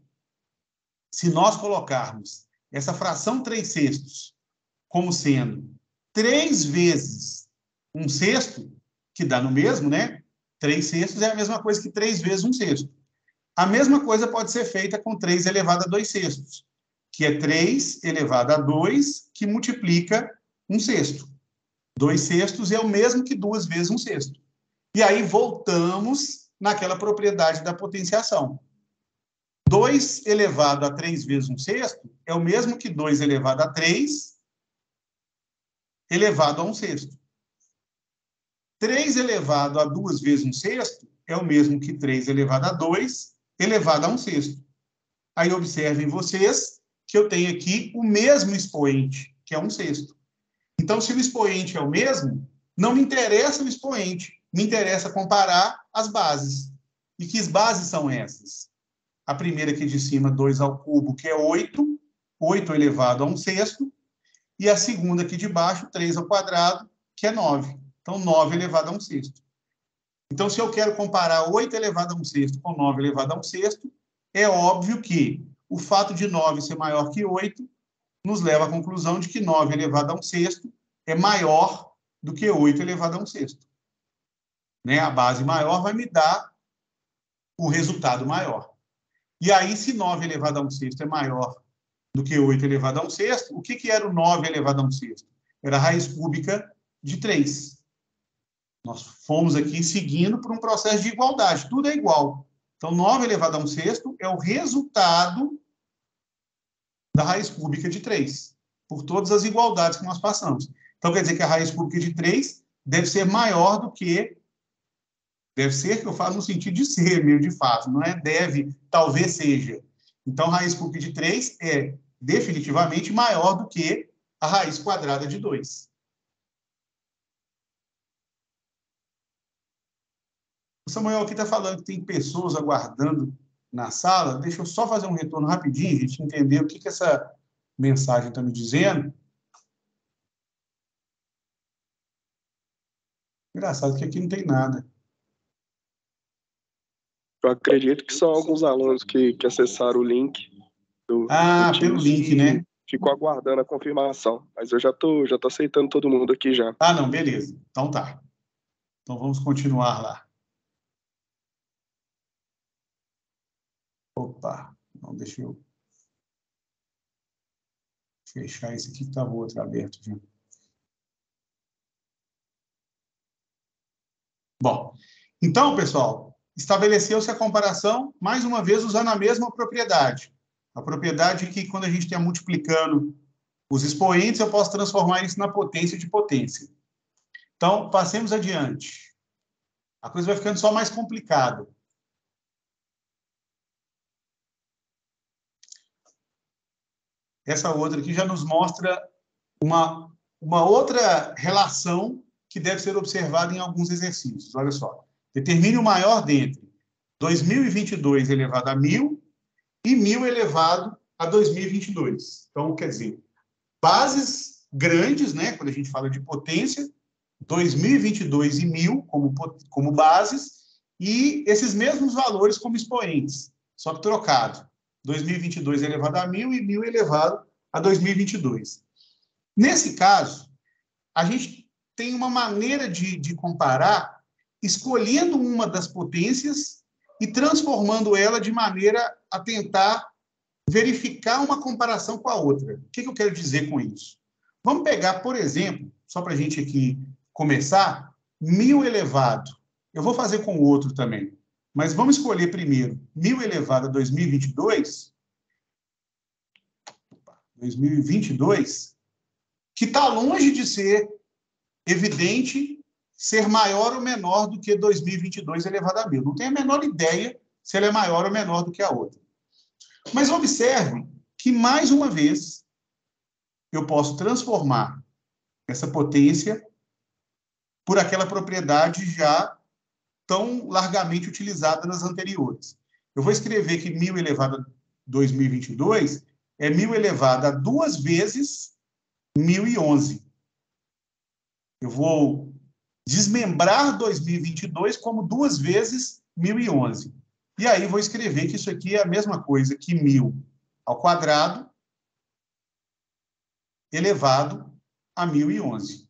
se nós colocarmos essa fração 3/6 como sendo 3 vezes 1/6, que dá no mesmo, né? 3/6 é a mesma coisa que 3 vezes 1/6. A mesma coisa pode ser feita com 3 elevado a 2/6, que é 3 elevado a 2, que multiplica 1/6. 2/6 é o mesmo que 2 vezes 1/6. E aí voltamos naquela propriedade da potenciação. 2 elevado a 3 vezes 1/6 é o mesmo que 2 elevado a 3 elevado a 1/6. 3 elevado a 2 vezes 1/6 é o mesmo que 3 elevado a 2 elevado a 1/6. Aí observem vocês que eu tenho aqui o mesmo expoente, que é 1/6. Então, se o expoente é o mesmo, não me interessa o expoente, me interessa comparar as bases. E que bases são essas? A primeira aqui de cima, 2 ao cubo, que é 8, 8 elevado a 1/6, e a segunda aqui de baixo, 3 ao quadrado, que é 9. Então, 9 elevado a 1/6. Então, se eu quero comparar 8 elevado a 1/6 com 9 elevado a 1/6, é óbvio que o fato de 9 ser maior que 8 nos leva à conclusão de que 9 elevado a 1/6 é maior do que 8 elevado a 1/6. Né? A base maior vai me dar o resultado maior. E aí, se 9 elevado a 1/6 é maior do que 8 elevado a 1/6, o que era o 9 elevado a 1/6? Era a raiz cúbica de 3. Nós fomos aqui seguindo por um processo de igualdade, tudo é igual. Então, 9 elevado a 1/6 é o resultado da raiz cúbica de 3, por todas as igualdades que nós passamos. Então, quer dizer que a raiz cúbica de 3 deve ser maior do que... Deve ser, que eu falo no sentido de ser, meio de fato, não é deve, talvez seja. Então, a raiz cúbica de 3 é definitivamente maior do que a raiz quadrada de 2. O Samuel aqui está falando que tem pessoas aguardando na sala. Deixa eu só fazer um retorno rapidinho, a gente entender o que essa mensagem está me dizendo. Engraçado que aqui não tem nada. Eu acredito que são alguns alunos que acessaram o link do pelo link, né? Ficou aguardando a confirmação. Mas eu já tô aceitando todo mundo aqui já. Não, beleza. Então tá. Então, vamos continuar lá. Opa, não, deixa eu fechar esse aqui que estava o outro aberto. Já. Bom, então, pessoal, estabeleceu-se a comparação, mais uma vez, usando a mesma propriedade. A propriedade que, quando a gente está multiplicando os expoentes, eu posso transformar isso na potência de potência. Então, passemos adiante. A coisa vai ficando só mais complicada. Essa outra aqui já nos mostra uma outra relação que deve ser observada em alguns exercícios. Olha só. Determine o maior dentre 2022 elevado a 1.000 e 1.000 elevado a 2022. Então, quer dizer, bases grandes, né, quando a gente fala de potência, 2022 e 1.000 como bases, e esses mesmos valores como expoentes, só que trocado. 2022 elevado a 1.000 e 1.000 elevado a 2022. Nesse caso, a gente tem uma maneira de comparar escolhendo uma das potências e transformando ela de maneira a tentar verificar uma comparação com a outra. O que eu quero dizer com isso? Vamos pegar, por exemplo, só para a gente aqui começar, 1.000 elevado. Eu vou fazer com o outro também, mas vamos escolher primeiro 1.000 elevado a 2022, que está longe de ser evidente ser maior ou menor do que 2022 elevado a 1.000. Não tenho a menor ideia se ela é maior ou menor do que a outra. Mas observe que, mais uma vez, eu posso transformar essa potência por aquela propriedade já tão largamente utilizada nas anteriores. Eu vou escrever que 1.000 elevado a 2022 é 1.000 elevado a 2 vezes 1.011. Eu vou desmembrar 2022 como 2 vezes 1.011. E aí vou escrever que isso aqui é a mesma coisa que 1.000 ao quadrado elevado a 1.011.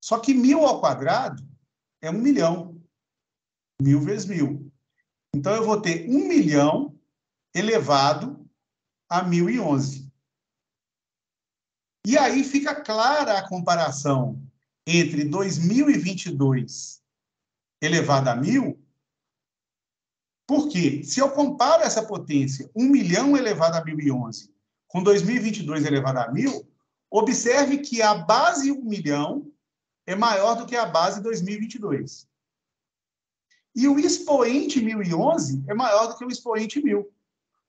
Só que 1.000 ao quadrado é 1 milhão. 1.000 vezes 1.000. Então, eu vou ter 1 milhão elevado a 1.011. E aí fica clara a comparação entre 2022 elevado a 1.000, porque se eu comparo essa potência, 1 milhão elevado a 1.011, com 2022 elevado a 1.000, observe que a base 1 milhão é maior do que a base 2022. E o expoente 1.011 é maior do que o expoente 1.000.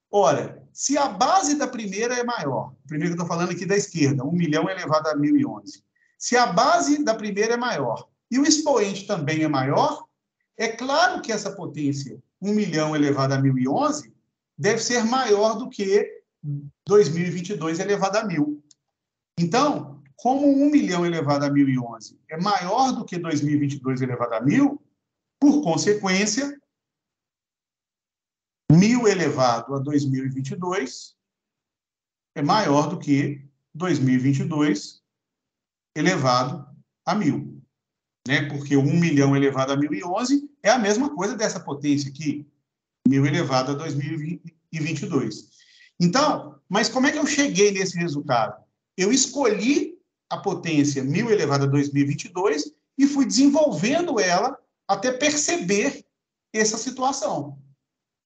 Ora, se a base da primeira é maior, primeiro que eu estou falando aqui da esquerda, 1 milhão elevado a 1.011. Se a base da primeira é maior e o expoente também é maior, é claro que essa potência, 1 milhão elevado a 1.011, deve ser maior do que 2022 elevado a 1.000. Então, como 1 milhão elevado a 1.011 é maior do que 2022 elevado a 1.000, por consequência, 1.000 elevado a 2022 é maior do que 2022 elevado a 1.000. Né? Porque 1 milhão elevado a 1.011 é a mesma coisa dessa potência aqui, 1.000 elevado a 2022. Então, mas como é que eu cheguei nesse resultado? Eu escolhi a potência 1.000 elevado a 2022 e fui desenvolvendo ela até perceber essa situação,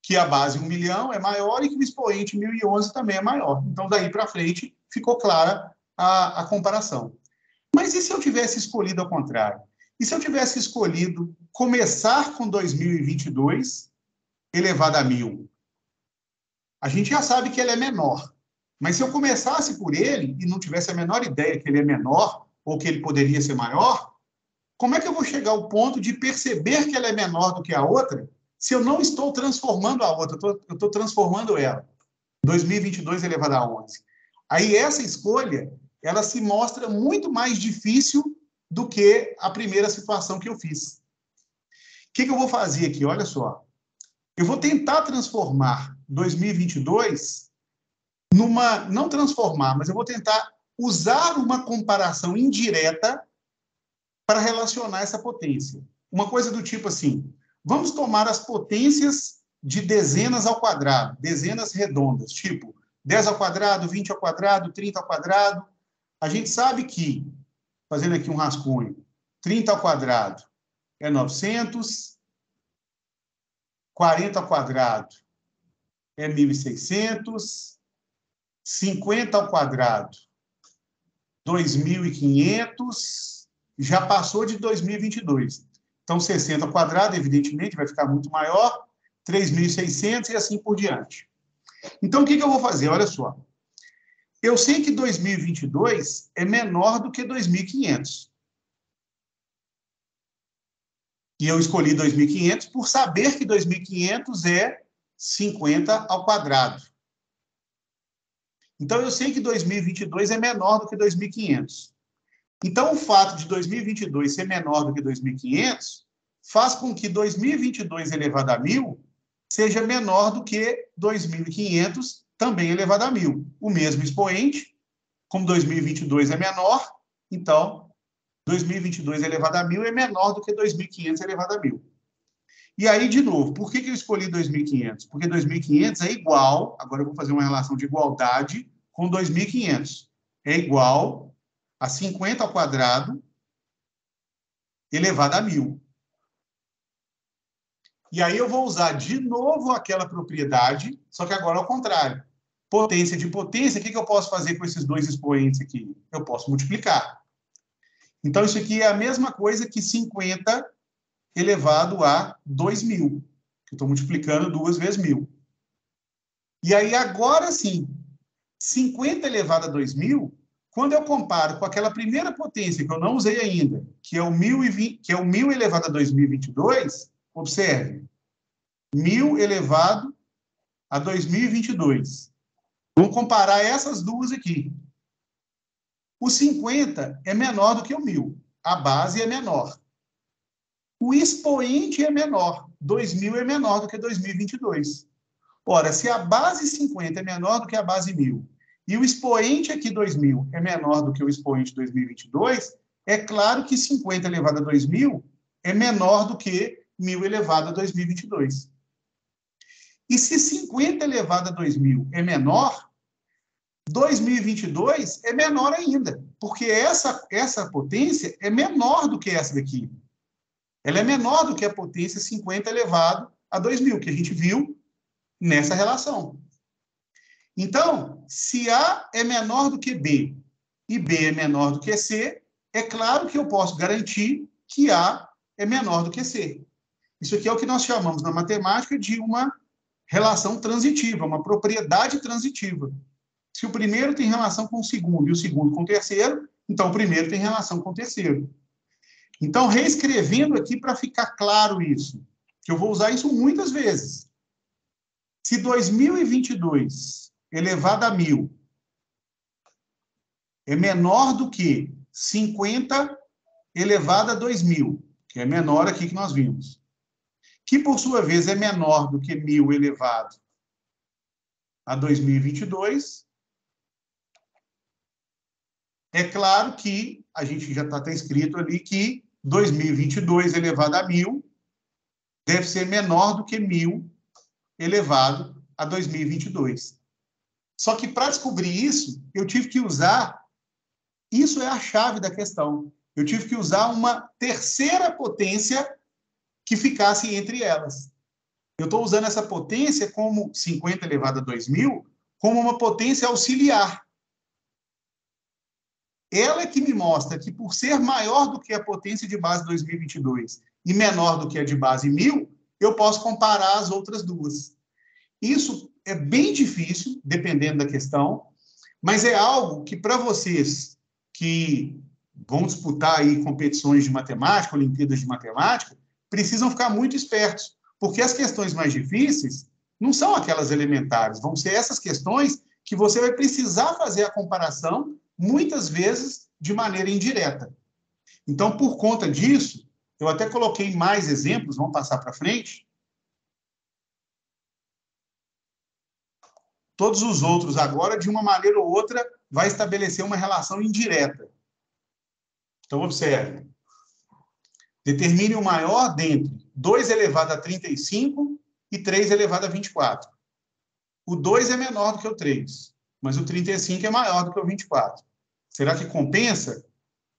que a base 1 milhão é maior e que o expoente 1.011 também é maior. Então, daí para frente, ficou clara a comparação. Mas e se eu tivesse escolhido ao contrário? E se eu tivesse escolhido começar com 2022 elevado a 1.000? A gente já sabe que ele é menor. Mas se eu começasse por ele e não tivesse a menor ideia que ele é menor ou que ele poderia ser maior, como é que eu vou chegar ao ponto de perceber que ela é menor do que a outra se eu não estou transformando a outra? Eu estou transformando ela. 2022 elevado a 11. Aí essa escolha, ela se mostra muito mais difícil do que a primeira situação que eu fiz. O que eu vou fazer aqui? Olha só. Eu vou tentar transformar 2022 numa... Não transformar, mas eu vou tentar usar uma comparação indireta para relacionar essa potência. Uma coisa do tipo assim, vamos tomar as potências de dezenas ao quadrado, dezenas redondas, tipo 10 ao quadrado, 20 ao quadrado, 30 ao quadrado. A gente sabe que, fazendo aqui um rascunho, 30 ao quadrado é 900, 40 ao quadrado é 1.600, 50 ao quadrado, 2.500, já passou de 2022. Então, 60 ao quadrado, evidentemente, vai ficar muito maior, 3.600 e assim por diante. Então, o que eu vou fazer? Olha só. Eu sei que 2022 é menor do que 2.500. E eu escolhi 2.500 por saber que 2.500 é 50 ao quadrado. Então, eu sei que 2022 é menor do que 2.500. Então, o fato de 2022 ser menor do que 2.500 faz com que 2022 elevado a 1.000 seja menor do que 2.500 também elevado a 1.000. O mesmo expoente, como 2022 é menor, então 2022 elevado a 1.000 é menor do que 2.500 elevado a 1.000. E aí, de novo, por que eu escolhi 2.500? Porque 2.500 é igual, agora eu vou fazer uma relação de igualdade com 2.500. É igual a 50 ao quadrado elevado a 1.000. E aí eu vou usar de novo aquela propriedade, só que agora ao contrário. Potência de potência, o que eu posso fazer com esses dois expoentes aqui? Eu posso multiplicar. Então, isso aqui é a mesma coisa que 50 elevado a 2.000. Eu estou multiplicando 2 vezes 1.000. E aí, agora sim, 50 elevado a 2.000, quando eu comparo com aquela primeira potência que eu não usei ainda, que é o 1.020, que é o 1.000 elevado a 2022, observe, 1.000 elevado a 2022. Vamos comparar essas duas aqui. O 50 é menor do que o 1.000. A base é menor. O expoente é menor. 2.000 é menor do que 2022. Ora, se a base 50 é menor do que a base 1.000 e o expoente aqui 2.000 é menor do que o expoente 2022, é claro que 50 elevado a 2.000 é menor do que 1.000 elevado a 2022. E se 50 elevado a 2.000 é menor, 2022 é menor ainda, porque essa potência é menor do que essa daqui. Ela é menor do que a potência 50 elevado a 2.000, que a gente viu nessa relação. Então, se A é menor do que B e B é menor do que C, é claro que eu posso garantir que A é menor do que C. Isso aqui é o que nós chamamos na matemática de uma relação transitiva, uma propriedade transitiva. Se o primeiro tem relação com o segundo e o segundo com o terceiro, então o primeiro tem relação com o terceiro. Então, reescrevendo aqui para ficar claro isso, que eu vou usar isso muitas vezes. Se 2022 elevado a 1.000 é menor do que 50 elevado a 2.000, que é menor aqui que nós vimos, que, por sua vez, é menor do que 1.000 elevado a 2022, é claro que a gente já está escrito ali que 2022 elevado a 1.000 deve ser menor do que 1.000 elevado a 2022. Só que, para descobrir isso, eu tive que usar... Isso é a chave da questão. Eu tive que usar uma terceira potência que ficasse entre elas. Eu estou usando essa potência como 50 elevado a 2.000 como uma potência auxiliar. Ela é que me mostra que, por ser maior do que a potência de base 2022 e menor do que a de base 1.000, eu posso comparar as outras duas. Isso é bem difícil, dependendo da questão, mas é algo que, para vocês que vão disputar aí competições de matemática, Olimpíadas de Matemática, precisam ficar muito espertos, porque as questões mais difíceis não são aquelas elementares, vão ser essas questões que você vai precisar fazer a comparação, muitas vezes de maneira indireta. Então, por conta disso, eu até coloquei mais exemplos, vamos passar para frente. Todos os outros agora, de uma maneira ou outra, vai estabelecer uma relação indireta. Então, observe. Determine o maior dentre 2 elevado a 35 e 3 elevado a 24. O 2 é menor do que o 3, mas o 35 é maior do que o 24. Será que compensa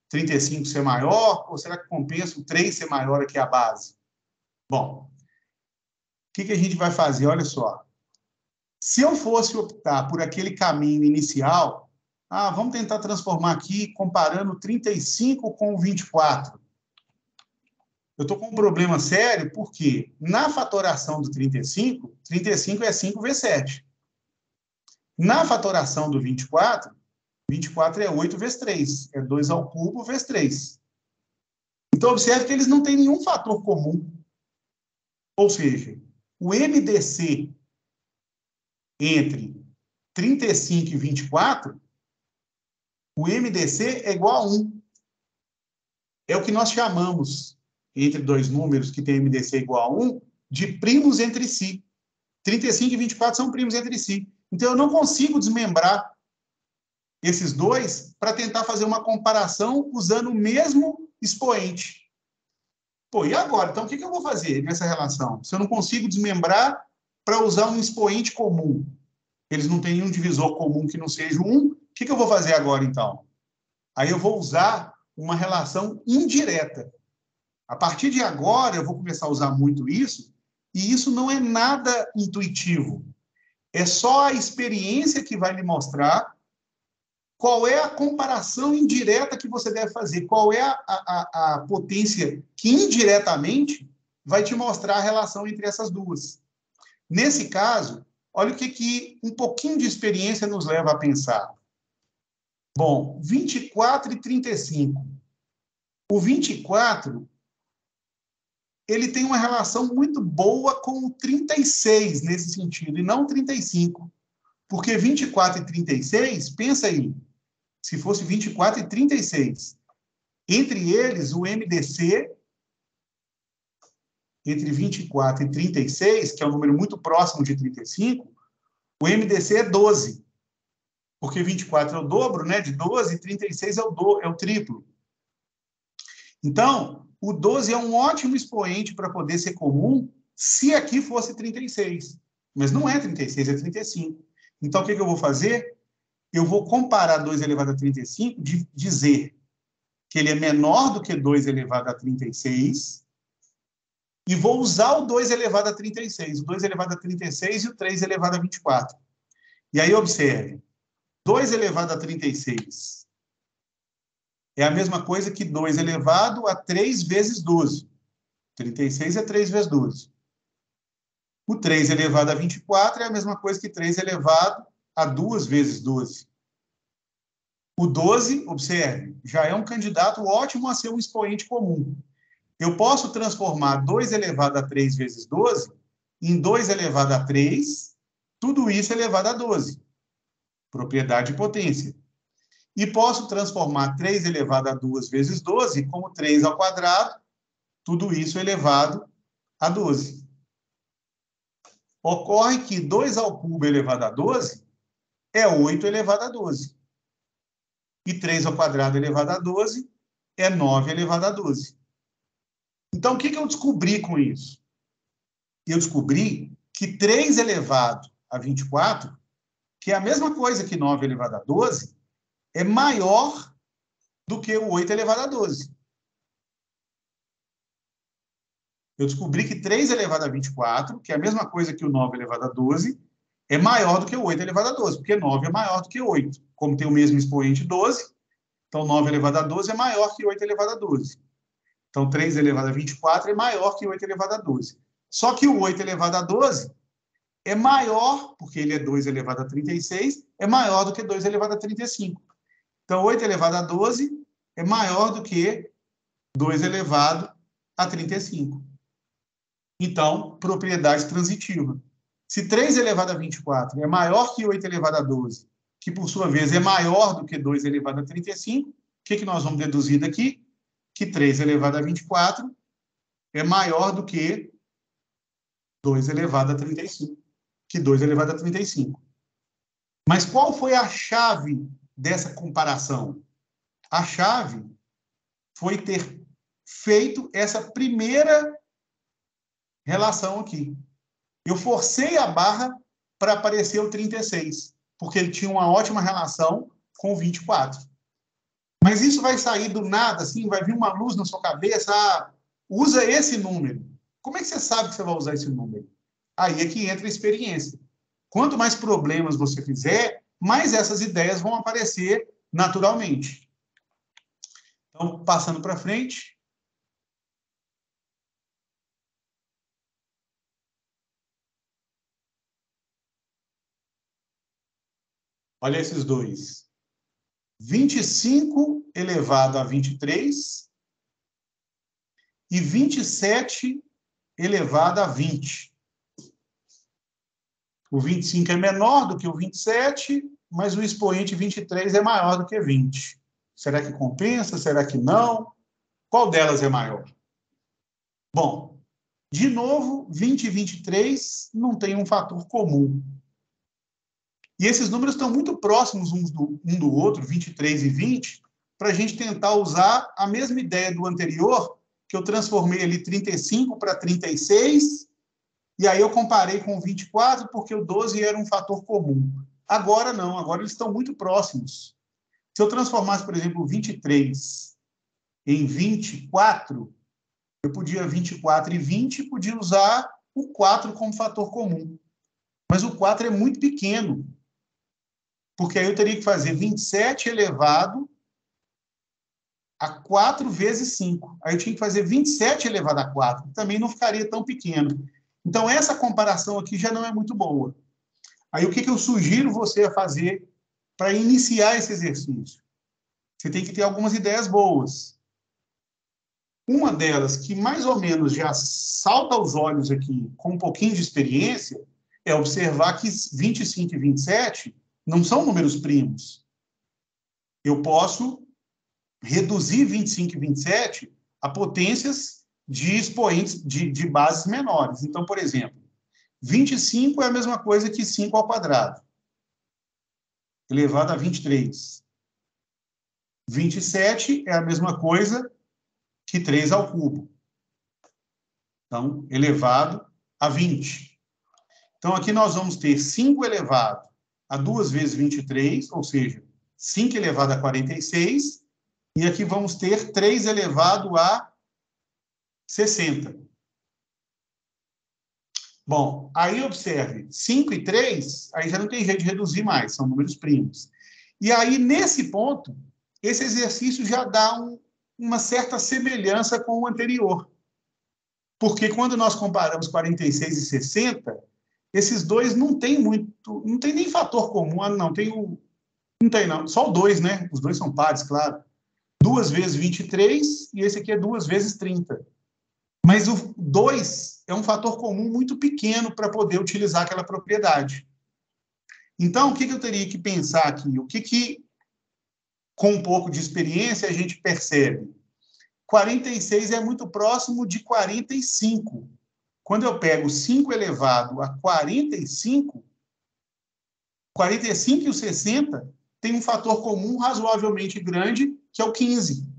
35 ser maior ou será que compensa o 3 ser maior aqui a base? Bom, o que a gente vai fazer? Olha só. Se eu fosse optar por aquele caminho inicial, vamos tentar transformar aqui comparando 35 com o 24. Eu estou com um problema sério porque na fatoração do 35, 35 é 5 vezes 7. Na fatoração do 24, 24 é 8 vezes 3. É 2 ao cubo vezes 3. Então, observe que eles não têm nenhum fator comum. Ou seja, o MDC entre 35 e 24, o MDC é igual a 1. É o que nós chamamos, entre dois números que tem MDC igual a 1, de primos entre si. 35 e 24 são primos entre si. Então, eu não consigo desmembrar esses dois para tentar fazer uma comparação usando o mesmo expoente. Pô, e agora? Então, o que eu vou fazer nessa relação? Se eu não consigo desmembrar para usar um expoente comum, eles não têm nenhum divisor comum que não seja 1, o que eu vou fazer agora, então? Aí eu vou usar uma relação indireta. A partir de agora, eu vou começar a usar muito isso, e isso não é nada intuitivo. É só a experiência que vai lhe mostrar qual é a comparação indireta que você deve fazer, qual é a potência que indiretamente vai te mostrar a relação entre essas duas. Nesse caso, olha o que um pouquinho de experiência nos leva a pensar. Bom, 24 e 35. O 24, ele tem uma relação muito boa com o 36 nesse sentido, e não o 35. Porque 24 e 36, pensa aí, se fosse 24 e 36. Entre eles, o MDC, entre 24 e 36, que é um número muito próximo de 35, o MDC é 12. Porque 24 é o dobro, né, de 12, e 36 é o triplo. Então, o 12 é um ótimo expoente para poder ser comum se aqui fosse 36. Mas não é 36, é 35. Então, o que eu vou fazer? Eu vou comparar 2 elevado a 35, dizer que ele é menor do que 2 elevado a 36, e vou usar o 2 elevado a 36, o 2 elevado a 36 e o 3 elevado a 24. E aí, observe, 2 elevado a 36 é a mesma coisa que 2 elevado a 3 vezes 12. 36 é 3 vezes 12. O 3 elevado a 24 é a mesma coisa que 3 elevado a 2 vezes 12. O 12, observe, já é um candidato ótimo a ser um expoente comum. Eu posso transformar 2 elevado a 3 vezes 12 em 2 elevado a 3, tudo isso elevado a 12. Propriedade de potência. E posso transformar 3 elevado a 2 vezes 12 como 3 ao quadrado, tudo isso elevado a 12. Ocorre que 2 ao cubo elevado a 12 é 8 elevado a 12. E 3 ao quadrado elevado a 12 é 9 elevado a 12. Então, o que eu descobri com isso? Eu descobri que 3 elevado a 24, que é a mesma coisa que 9 elevado a 12, é maior do que o 8 elevado a 12. Eu descobri que 3 elevado a 24, que é a mesma coisa que o 9 elevado a 12, é maior do que o 8 elevado a 12, porque 9 é maior do que 8. Como tem o mesmo expoente 12, então 9 elevado a 12 é maior que 8 elevado a 12. Então 3 elevado a 24 é maior que 8 elevado a 12. Só que o 8 elevado a 12 é maior, porque ele é 2 elevado a 36, é maior do que 2 elevado a 35. Então 8 elevado a 12 é maior do que 2 elevado a 35. Então, propriedade transitiva. Se 3 elevado a 24 é maior que 8 elevado a 12, que por sua vez é maior do que 2 elevado a 35, o que nós vamos deduzir daqui? Que 3 elevado a 24 é maior do que 2 elevado a 35. Que 2 elevado a 35. Mas qual foi a chave dessa comparação? A chave foi ter feito essa primeira relação aqui. Eu forcei a barra para aparecer o 36, porque ele tinha uma ótima relação com o 24. Mas isso vai sair do nada, assim, vai vir uma luz na sua cabeça, usa esse número. Como é que você sabe que você vai usar esse número? Aí é que entra a experiência. Quanto mais problemas você fizer, mais essas ideias vão aparecer naturalmente. Então, passando para frente. Olha esses dois. 25 elevado a 23 e 27 elevado a 20. O 25 é menor do que o 27, mas o expoente 23 é maior do que 20. Será que compensa? Será que não? Qual delas é maior? Bom, de novo, 20 e 23 não tem um fator comum. E esses números estão muito próximos um do outro, 23 e 20, para a gente tentar usar a mesma ideia do anterior, que eu transformei ali 35 para 36, e aí eu comparei com o 24, porque o 12 era um fator comum. Agora não, agora eles estão muito próximos. Se eu transformasse, por exemplo, o 23 em 24, eu podia 24 e 20, podia usar o 4 como fator comum. Mas o 4 é muito pequeno, porque aí eu teria que fazer 27 elevado a 4 vezes 5. Aí eu tinha que fazer 27 elevado a 4. Também não ficaria tão pequeno. Então, essa comparação aqui já não é muito boa. Aí, o que eu sugiro você a fazer para iniciar esse exercício? Você tem que ter algumas ideias boas. Uma delas, que mais ou menos já salta aos olhos aqui, com um pouquinho de experiência, é observar que 25 e 27 não são números primos. Eu posso reduzir 25 e 27 a potências de expoentes de bases menores. Então, por exemplo, 25 é a mesma coisa que 5 ao quadrado, elevado a 23. 27 é a mesma coisa que 3 ao cubo. Então, elevado a 20. Então, aqui nós vamos ter 5 elevado a 2 vezes 23, ou seja, 5 elevado a 46, e aqui vamos ter 3 elevado a 60. Bom, aí observe, 5 e 3, aí já não tem jeito de reduzir mais, são números primos. E aí, nesse ponto, esse exercício já dá uma certa semelhança com o anterior. Porque quando nós comparamos 46 e 60, esses dois não tem muito, não tem nem fator comum, não tem não, só o 2, né? Os dois são pares, claro. 2 vezes 23 e esse aqui é 2 vezes 30. Mas o 2 é um fator comum muito pequeno para poder utilizar aquela propriedade. Então, o que eu teria que pensar aqui? O que com um pouco de experiência, a gente percebe? 46 é muito próximo de 45. Quando eu pego 5 elevado a 45, 45 e o 60 tem um fator comum razoavelmente grande, que é o 15.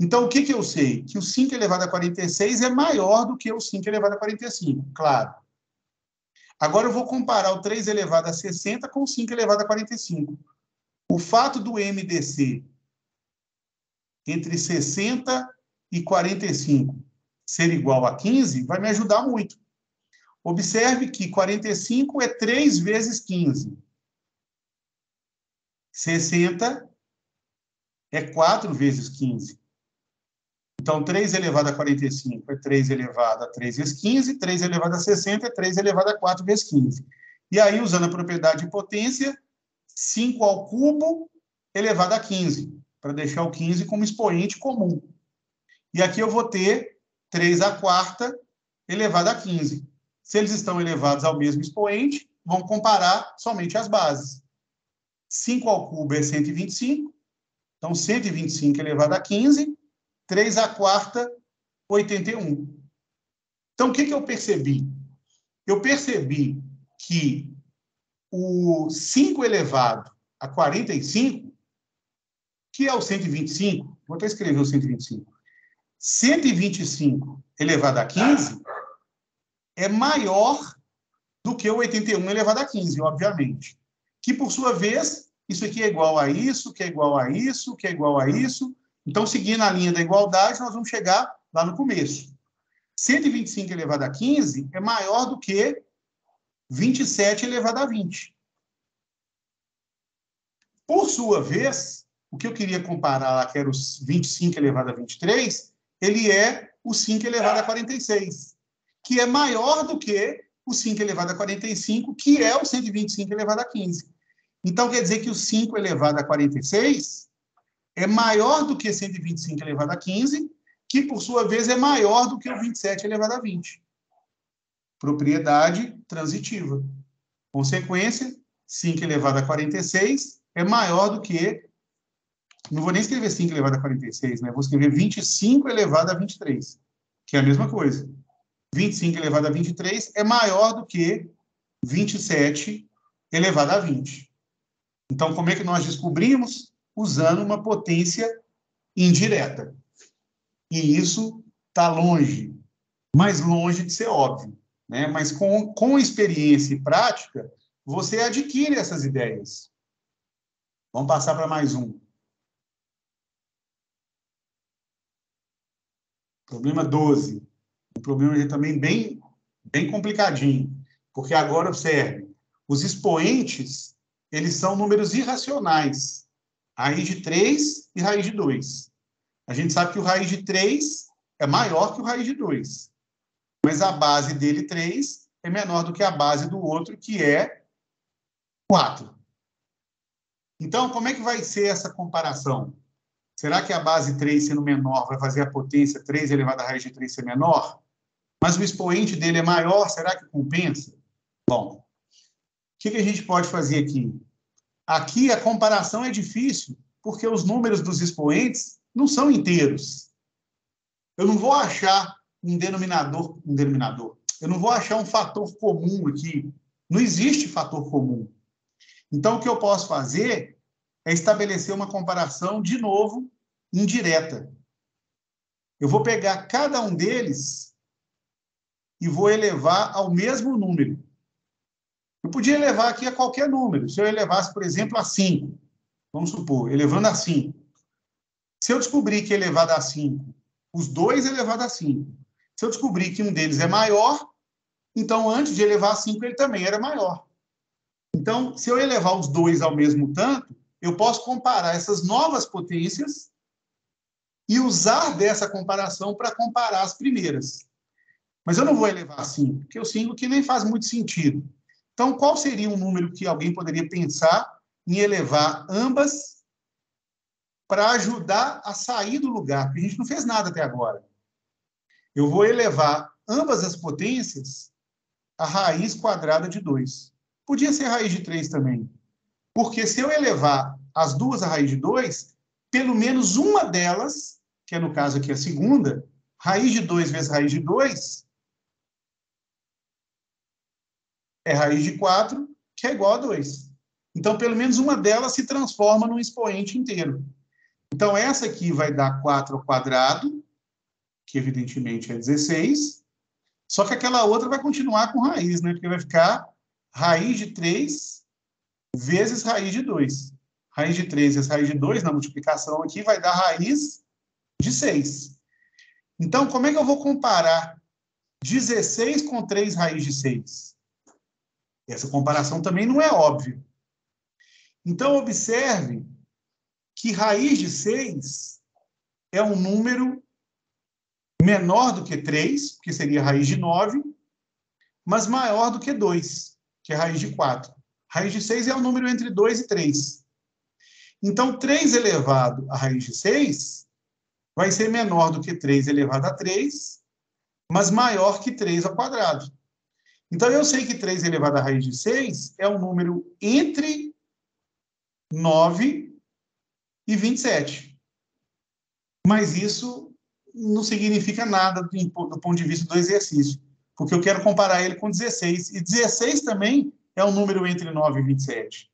Então, o que eu sei? Que o 5 elevado a 46 é maior do que o 5 elevado a 45, claro. Agora eu vou comparar o 3 elevado a 60 com o 5 elevado a 45. O fato do m descer entre 60 e 45 ser igual a 15 vai me ajudar muito. Observe que 45 é 3 vezes 15. 60 é 4 vezes 15. Então, 3 elevado a 45 é 3 elevado a 3 vezes 15, 3 elevado a 60 é 3 elevado a 4 vezes 15. E aí, usando a propriedade de potência, 5 ao cubo elevado a 15, para deixar o 15 como expoente comum. E aqui eu vou ter 3 à quarta elevado a 15. Se eles estão elevados ao mesmo expoente, vamos comparar somente as bases. 5 ao cubo é 125, então 125 elevado a 15, 3 à quarta, 81. Então, o que eu percebi? Eu percebi que o 5 elevado a 45, que é o 125, vou até escrever o 125, 125 elevado a 15 é maior do que o 81 elevado a 15, obviamente. Que, por sua vez, isso aqui é igual a isso, que é igual a isso, que é igual a isso. Então, seguindo a linha da igualdade, nós vamos chegar lá no começo. 125 elevado a 15 é maior do que 27 elevado a 20. Por sua vez, o que eu queria comparar lá, que era os 25 elevado a 23, ele é o 5 elevado a 46, que é maior do que o 5 elevado a 45, que é o 125 elevado a 15. Então, quer dizer que o 5 elevado a 46 é maior do que 125 elevado a 15, que, por sua vez, é maior do que o 27 elevado a 20. Propriedade transitiva. Consequência, 5 elevado a 46 é maior do que... Não vou nem escrever 5 elevado a 46, né? Vou escrever 25 elevado a 23, que é a mesma coisa. 25 elevado a 23 é maior do que 27 elevado a 20. Então, como é que nós descobrimos? Usando uma potência indireta. E isso está longe, mais longe de ser óbvio, né? Mas com experiência e prática, você adquire essas ideias. Vamos passar para mais um. Problema 12. Um problema também bem complicadinho. Porque agora, observe, os expoentes, eles são números irracionais. Raiz de 3 e raiz de 2. A gente sabe que o raiz de 3 é maior que o raiz de 2. Mas a base dele, 3, é menor do que a base do outro, que é 4. Então, como é que vai ser essa comparação? Será que a base 3, sendo menor, vai fazer a potência 3 elevado à raiz de 3 ser menor? Mas o expoente dele é maior, será que compensa? Bom, o que a gente pode fazer aqui? Aqui a comparação é difícil, porque os números dos expoentes não são inteiros. Eu não vou achar um denominador. Eu não vou achar um fator comum aqui. Não existe fator comum. Então, o que eu posso fazer é estabelecer uma comparação, de novo, indireta. Eu vou pegar cada um deles e vou elevar ao mesmo número. Eu podia elevar aqui a qualquer número. Se eu elevasse, por exemplo, a 5, vamos supor, elevando a 5. Se eu descobrir que elevado a 5, os dois elevado a 5, se eu descobrir que um deles é maior, então, antes de elevar a 5, ele também era maior. Então, se eu elevar os dois ao mesmo tanto, eu posso comparar essas novas potências e usar dessa comparação para comparar as primeiras. Mas eu não vou elevar a 5, porque o 5 que nem faz muito sentido. Então, qual seria um número que alguém poderia pensar em elevar ambas para ajudar a sair do lugar? Porque a gente não fez nada até agora. Eu vou elevar ambas as potências à raiz quadrada de 2. Podia ser raiz de 3 também. Porque se eu elevar as duas à raiz de 2, pelo menos uma delas, que é no caso aqui a segunda, raiz de 2 vezes raiz de 2, é raiz de 4, que é igual a 2. Então, pelo menos uma delas se transforma num expoente inteiro. Então, essa aqui vai dar 4 ao quadrado, que evidentemente é 16, só que aquela outra vai continuar com raiz, né? Porque vai ficar raiz de 3 vezes raiz de 2. Raiz de 3 vezes raiz de 2, na multiplicação aqui, vai dar raiz de 6. Então, como é que eu vou comparar 16 com 3 raiz de 6? Essa comparação também não é óbvia. Então, observe que raiz de 6 é um número menor do que 3, que seria raiz de 9, mas maior do que 2, que é raiz de 4. Raiz de 6 é um número entre 2 e 3. Então, 3 elevado à raiz de 6 vai ser menor do que 3 elevado a 3, mas maior que 3 ao quadrado. Então, eu sei que 3 elevado à raiz de 6 é um número entre 9 e 27. Mas isso não significa nada do ponto de vista do exercício, porque eu quero comparar ele com 16. E 16 também é um número entre 9 e 27.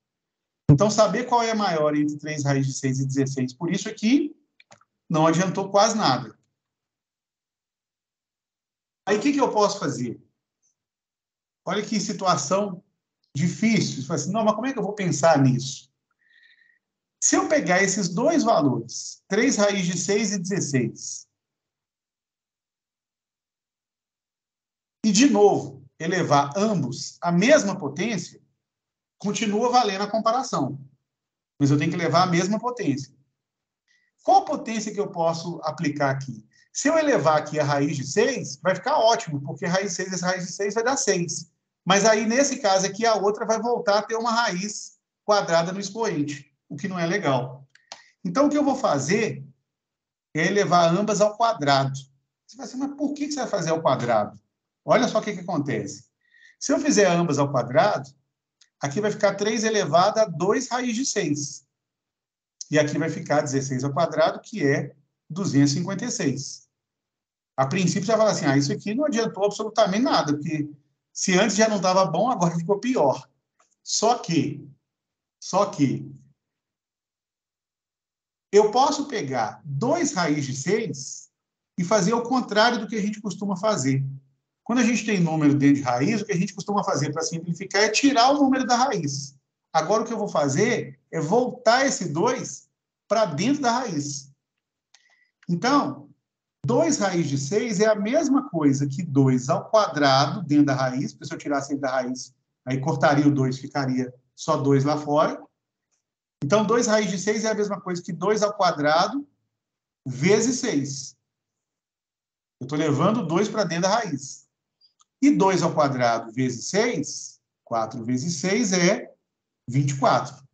Então, saber qual é a maior entre 3 raiz de 6 e 16, por isso aqui, não adiantou quase nada. Aí, o que eu posso fazer? Olha que situação difícil. Você fala assim, não, mas como é que eu vou pensar nisso? Se eu pegar esses dois valores, 3 raiz de 6 e 16, e, de novo, elevar ambos à mesma potência, continua valendo a comparação. Mas eu tenho que levar a mesma potência. Qual potência que eu posso aplicar aqui? Se eu elevar aqui a raiz de 6, vai ficar ótimo, porque raiz de 6 essa raiz de 6 vai dar 6. Mas aí, nesse caso aqui, a outra vai voltar a ter uma raiz quadrada no expoente, o que não é legal. Então, o que eu vou fazer é elevar ambas ao quadrado. Você vai dizer, mas por que você vai fazer ao quadrado? Olha só o que acontece. Se eu fizer ambas ao quadrado, aqui vai ficar 3 elevado a 2 raiz de 6. E aqui vai ficar 16 ao quadrado, que é 256. A princípio, você vai falar assim, isso aqui não adiantou absolutamente nada, porque se antes já não estava bom, agora ficou pior. Só que, eu posso pegar 2 raiz de 6 e fazer o contrário do que a gente costuma fazer. Quando a gente tem número dentro de raiz, o que a gente costuma fazer para simplificar é tirar o número da raiz. Agora, o que eu vou fazer é voltar esse 2 para dentro da raiz. Então, 2 raiz de 6 é a mesma coisa que 2 ao quadrado dentro da raiz, porque se eu tirasse ele da raiz, aí cortaria o 2, ficaria só 2 lá fora. Então, 2 raiz de 6 é a mesma coisa que 2 ao quadrado vezes 6. Eu estou levando 2 para dentro da raiz. E 2 ao quadrado vezes 6, 4 vezes 6 é 24.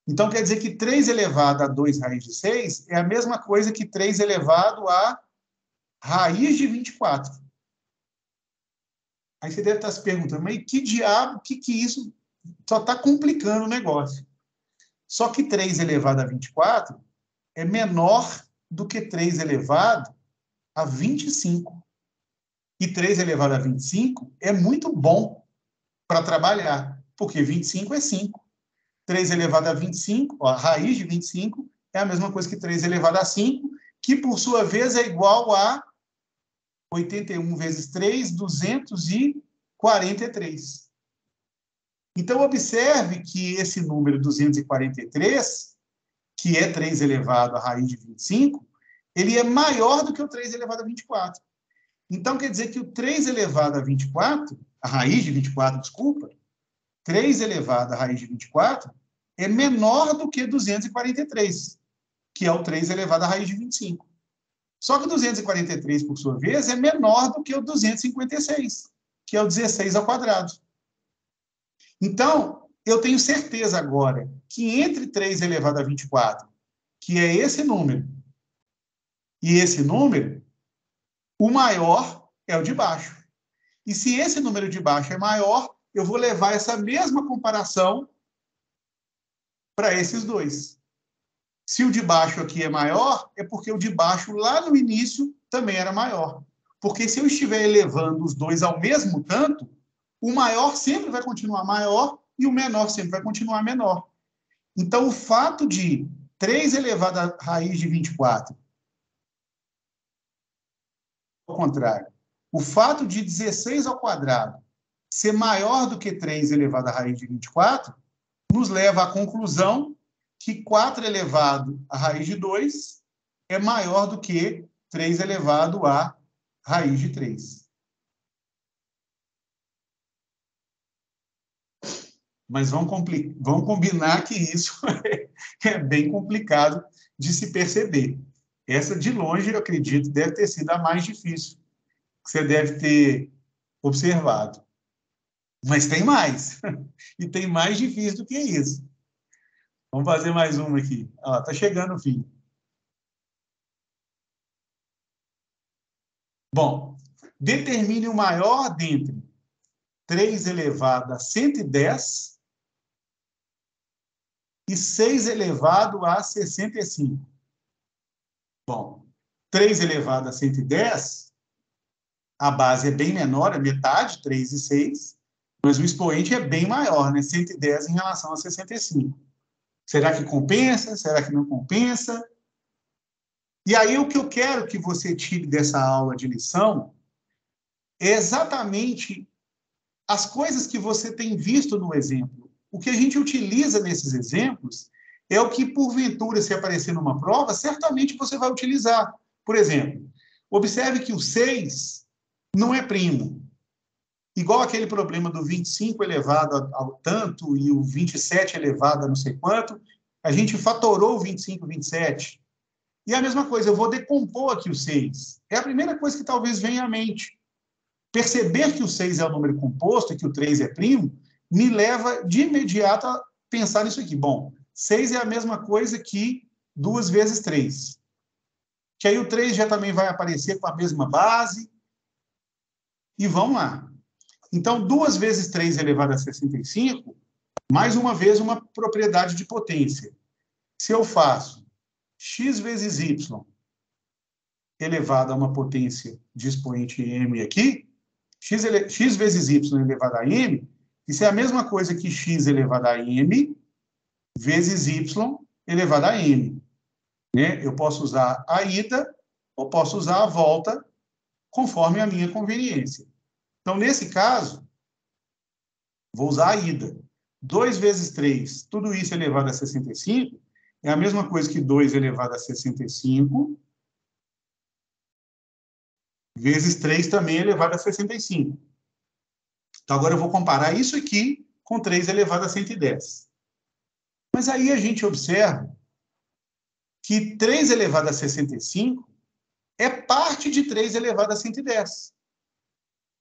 Então, quer dizer que 3 elevado a 2 raiz de 6 é a mesma coisa que 3 elevado a raiz de 24. Aí você deve estar se perguntando, mas que diabo, que isso só está complicando o negócio. Só que 3 elevado a 24 é menor do que 3 elevado a 25. E 3 elevado a 25 é muito bom para trabalhar, porque 25 é 5. 3 elevado a 25, a raiz de 25, é a mesma coisa que 3 elevado a 5, que, por sua vez, é igual a 81 vezes 3, 243. Então, observe que esse número 243, que é 3 elevado à raiz de 25, ele é maior do que o 3 elevado a 24. Então, quer dizer que o 3 elevado a 24, a raiz de 24, desculpa, 3 elevado à raiz de 24 é menor do que 243, que é o 3 elevado à raiz de 25. Só que 243, por sua vez, é menor do que o 256, que é o 16 ao quadrado. Então, eu tenho certeza agora que entre 3 elevado a 24, que é esse número, e esse número, o maior é o de baixo. E se esse número de baixo é maior, eu vou levar essa mesma comparação para esses dois. Se o de baixo aqui é maior, é porque o de baixo lá no início também era maior. Porque se eu estiver elevando os dois ao mesmo tanto, o maior sempre vai continuar maior e o menor sempre vai continuar menor. Então, o fato de 3 elevado à raiz de 24, ao contrário, o fato de 16 ao quadrado ser maior do que 3 elevado à raiz de 24, nos leva à conclusão que 4 elevado à raiz de 2 é maior do que 3 elevado à raiz de 3. Mas vamos combinar que isso é bem complicado de se perceber. Essa, de longe, eu acredito, deve ter sido a mais difícil que você deve ter observado. Mas tem mais. E tem mais difícil do que isso. Vamos fazer mais uma aqui. Está chegando o fim. Bom, determine o maior dentre 3 elevado a 110 e 6 elevado a 65. Bom, 3 elevado a 110, a base é bem menor, é metade, 3 e 6, mas o expoente é bem maior, né? 110 em relação a 65. Será que compensa? Será que não compensa? E aí, o que eu quero que você tire dessa aula de lição é exatamente as coisas que você tem visto no exemplo. O que a gente utiliza nesses exemplos é o que, porventura, se aparecer numa prova, certamente você vai utilizar. Por exemplo, observe que o 6 não é primo. Igual aquele problema do 25 elevado ao tanto e o 27 elevado a não sei quanto, a gente fatorou o 25, 27. E a mesma coisa, eu vou decompor aqui o 6. É a primeira coisa que talvez venha à mente. Perceber que o 6 é um número composto e que o 3 é primo, me leva de imediato a pensar nisso aqui. Bom, 6 é a mesma coisa que 2 vezes 3. Que aí o 3 já também vai aparecer com a mesma base. E vamos lá. Então, 2 vezes 3 elevado a 65, mais uma vez, uma propriedade de potência. Se eu faço x vezes y elevado a uma potência de expoente m aqui, x vezes y elevado a m, isso é a mesma coisa que x elevado a m vezes y elevado a m. Né? Eu posso usar a ida ou posso usar a volta, conforme a minha conveniência. Então, nesse caso, vou usar a ida. 2 vezes 3, tudo isso elevado a 65, é a mesma coisa que 2 elevado a 65, vezes 3 também elevado a 65. Então, agora eu vou comparar isso aqui com 3 elevado a 110. Mas aí a gente observa que 3 elevado a 65 é parte de 3 elevado a 110.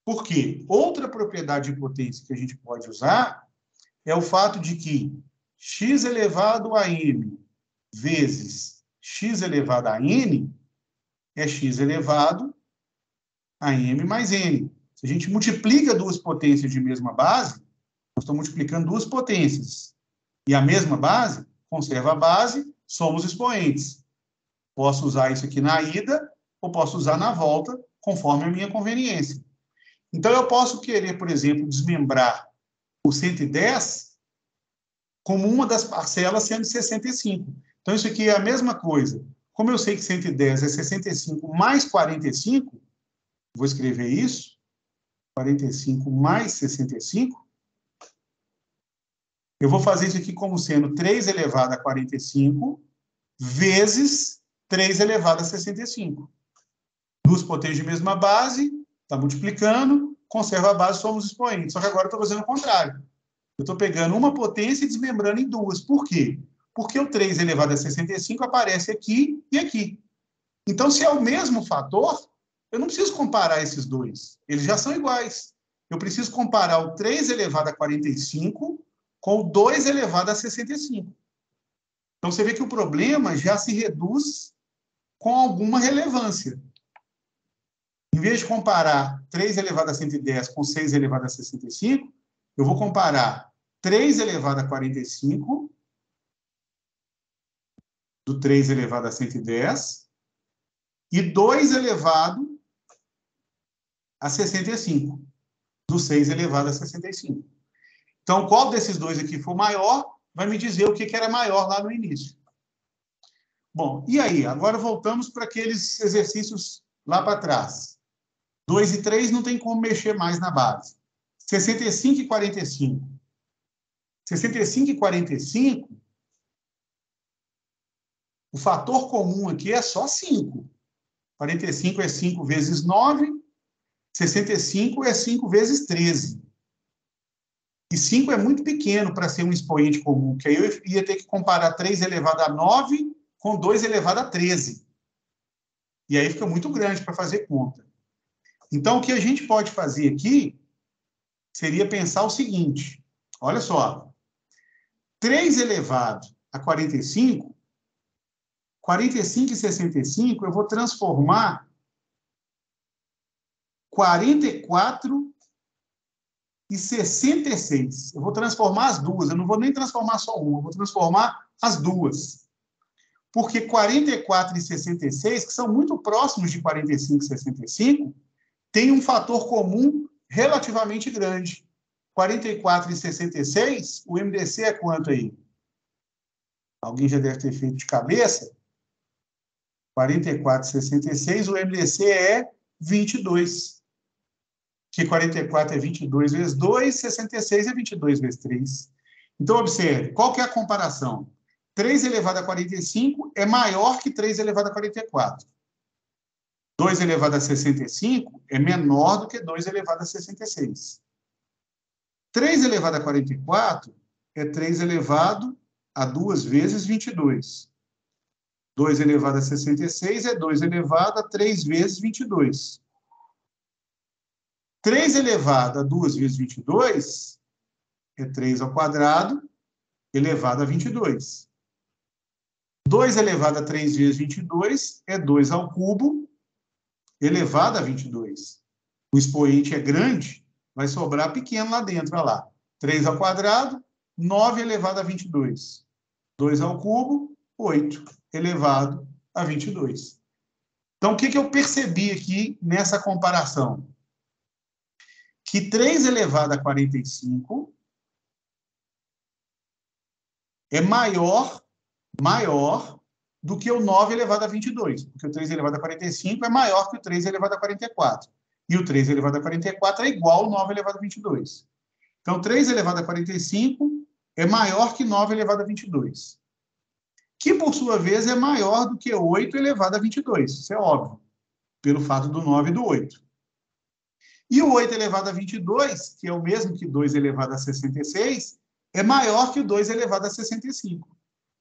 Por quê? Outra propriedade de potência que a gente pode usar é o fato de que x elevado a m vezes x elevado a n é x elevado a m mais n. Se a gente multiplica duas potências de mesma base, nós estamos multiplicando duas potências. E a mesma base, conserva a base, somos expoentes. Posso usar isso aqui na ida ou posso usar na volta, conforme a minha conveniência. Então, eu posso querer, por exemplo, desmembrar o 110 como uma das parcelas sendo 65. Então, isso aqui é a mesma coisa. Como eu sei que 110 é 65 mais 45, vou escrever isso, 45 mais 65, eu vou fazer isso aqui como sendo 3 elevado a 45 vezes 3 elevado a 65. Duas potências de mesma base, está multiplicando, conserva a base, somos expoentes. Só que agora eu estou fazendo o contrário. Eu estou pegando uma potência e desmembrando em duas. Por quê? Porque o 3 elevado a 65 aparece aqui e aqui. Então, se é o mesmo fator, eu não preciso comparar esses dois. Eles já são iguais. Eu preciso comparar o 3 elevado a 45 com o 2 elevado a 65. Então, você vê que o problema já se reduz com alguma relevância. Em vez de comparar 3 elevado a 110 com 6 elevado a 65, eu vou comparar 3 elevado a 45 do 3 elevado a 110 e 2 elevado a 65 do 6 elevado a 65. Então, qual desses dois aqui for maior, vai me dizer o que era maior lá no início. Bom, e aí? Agora voltamos para aqueles exercícios lá para trás. 2 e 3 não tem como mexer mais na base. 65 e 45. 65 e 45, o fator comum aqui é só 5. 45 é 5 vezes 9, 65 é 5 vezes 13. E 5 é muito pequeno para ser um expoente comum, que aí eu ia ter que comparar 3 elevado a 9 com 2 elevado a 13. E aí fica muito grande para fazer conta. Então, o que a gente pode fazer aqui seria pensar o seguinte. Olha só. 3 elevado a 45, 45 e 65, eu vou transformar 44 e 66. Eu vou transformar as duas. Eu não vou nem transformar só uma, eu vou transformar as duas. Porque 44 e 66, que são muito próximos de 45 e 65, tem um fator comum relativamente grande. 44 e 66, o MDC é quanto aí? Alguém já deve ter feito de cabeça. 44 e 66, o MDC é 22. porque 44 é 22 vezes 2, 66 é 22 vezes 3. Então, observe, qual que é a comparação? 3 elevado a 45 é maior que 3 elevado a 44. 2 elevado a 65 é menor do que 2 elevado a 66. 3 elevado a 44 é 3 elevado a 2 vezes 22. 2 elevado a 66 é 2 elevado a 3 vezes 22. 3 elevado a 2 vezes 22 é 3 ao quadrado elevado a 22. 2 elevado a 3 vezes 22 é 2 ao cubo elevado a 22. O expoente é grande, vai sobrar pequeno lá dentro, olha lá. 3 ao quadrado, 9 elevado a 22. 2 ao cubo, 8 elevado a 22. Então, o que eu percebi aqui nessa comparação? Que 3 elevado a 45 é maior do que o 9 elevado a 22, porque o 3 elevado a 45 é maior que o 3 elevado a 44. E o 3 elevado a 44 é igual ao 9 elevado a 22. Então, 3 elevado a 45 é maior que 9 elevado a 22. Que, por sua vez, é maior do que 8 elevado a 22. Isso é óbvio, pelo fato do 9 e do 8. E o 8 elevado a 22, que é o mesmo que 2 elevado a 66, é maior que o 2 elevado a 65.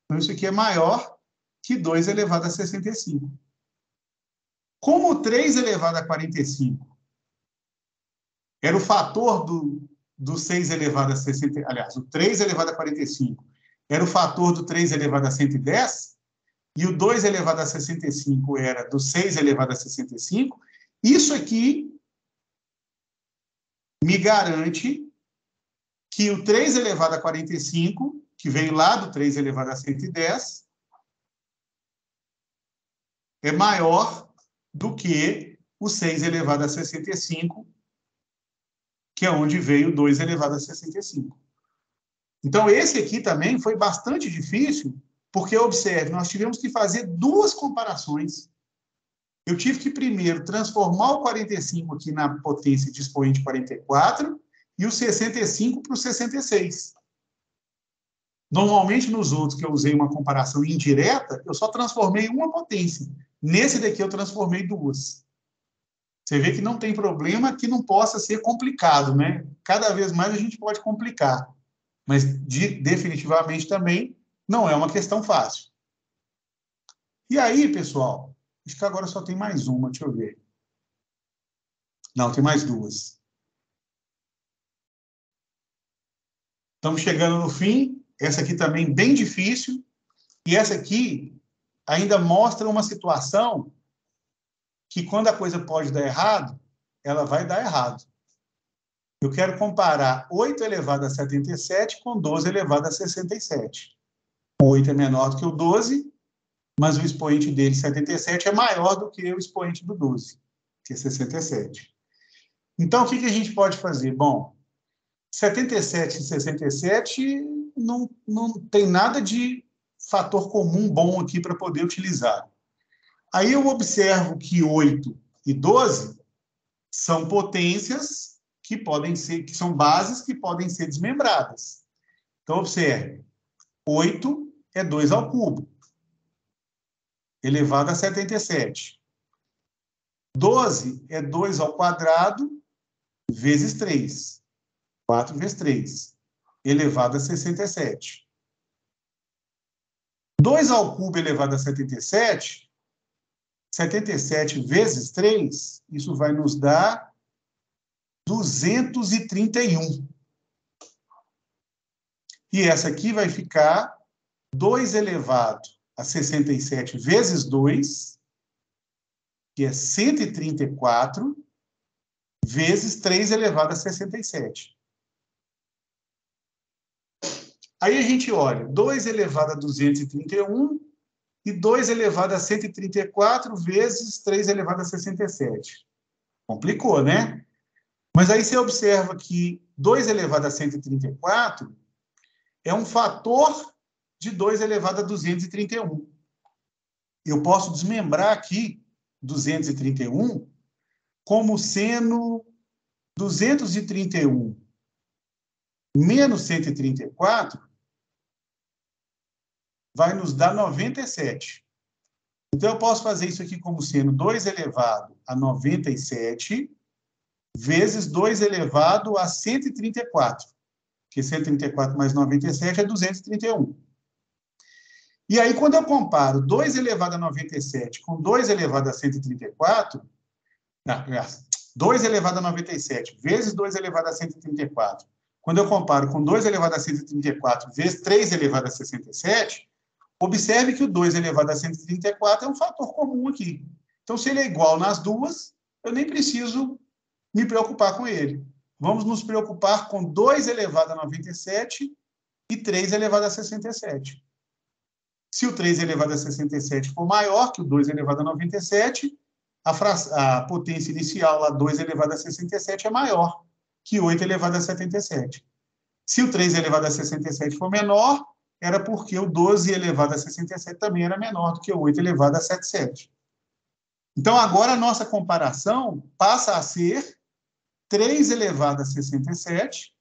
Então, isso aqui é maior que 2 elevado a 65. Como o 3 elevado a 45 era o fator do 6 elevado a 60, aliás, o 3 elevado a 45 era o fator do 3 elevado a 110, e o 2 elevado a 65 era do 6 elevado a 65, isso aqui me garante que o 3 elevado a 45, que veio lá do 3 elevado a 110, é maior do que o 6 elevado a 65, que é onde veio o 2 elevado a 65. Então, esse aqui também foi bastante difícil, porque, observe, nós tivemos que fazer duas comparações. Eu tive que, primeiro, transformar o 45 aqui na potência de expoente 44 e o 65 para o 66. Normalmente, nos outros que eu usei uma comparação indireta, eu só transformei uma potência. Nesse daqui, eu transformei duas. Você vê que não tem problema que não possa ser complicado, né? Cada vez mais a gente pode complicar. Mas, definitivamente, também não é uma questão fácil. E aí, pessoal, acho que agora só tem mais uma, deixa eu ver. Não, tem mais duas. Estamos chegando no fim. Essa aqui também bem difícil. E essa aqui ainda mostra uma situação que, quando a coisa pode dar errado, ela vai dar errado. Eu quero comparar 8 elevado a 77 com 12 elevado a 67. O 8 é menor do que o 12, mas o expoente dele, 77, é maior do que o expoente do 12, que é 67. Então, o que a gente pode fazer? Bom, 77 e 67 não tem nada de fator comum bom aqui para poder utilizar. Aí eu observo que 8 e 12 são potências que podem ser, que são bases que podem ser desmembradas. Então, observe, 8 é 2 ao cubo, elevado a 77. 12 é 2 ao quadrado, vezes 3. 4 vezes 3, elevado a 67. 2 ao cubo elevado a 77, 77 vezes 3, isso vai nos dar 231. E essa aqui vai ficar 2 elevado a 67 vezes 2, que é 134, vezes 3 elevado a 67. Aí a gente olha, 2 elevado a 231 e 2 elevado a 134 vezes 3 elevado a 67. Complicou, né? Mas aí você observa que 2 elevado a 134 é um fator de 2 elevado a 231. Eu posso desmembrar aqui 231 como sendo 231 menos 134 vai nos dar 97. Então, eu posso fazer isso aqui como sendo 2 elevado a 97 vezes 2 elevado a 134. Porque 134 mais 97 é 231. E aí, quando eu comparo 2 elevado a 97 com 2 elevado a 134, 2 elevado a 97 vezes 2 elevado a 134, quando eu comparo com 2 elevado a 134 vezes 3 elevado a 67, observe que o 2 elevado a 134 é um fator comum aqui. Então, se ele é igual nas duas, eu nem preciso me preocupar com ele. Vamos nos preocupar com 2 elevado a 97 e 3 elevado a 67. Se o 3 elevado a 67 for maior que o 2 elevado a 97, a potência inicial, lá 2 elevado a 67, é maior que 8 elevado a 77. Se o 3 elevado a 67 for menor, era porque o 12 elevado a 67 também era menor do que o 8 elevado a 77. Então, agora a nossa comparação passa a ser 3 elevado a 67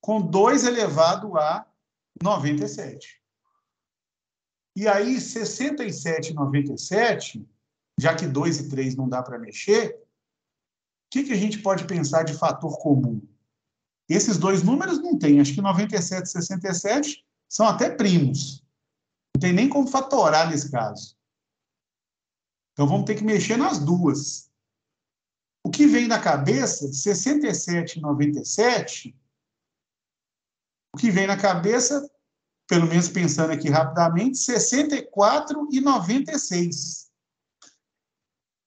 com 2 elevado a 97. E aí, 67 e 97, já que 2 e 3 não dá para mexer, o que a gente pode pensar de fator comum? Esses dois números não tem. Acho que 97 e 67 são até primos. Não tem nem como fatorar nesse caso. Então, vamos ter que mexer nas duas. O que vem na cabeça, 67 e 97, o que vem na cabeça, pelo menos pensando aqui rapidamente, 64 e 96.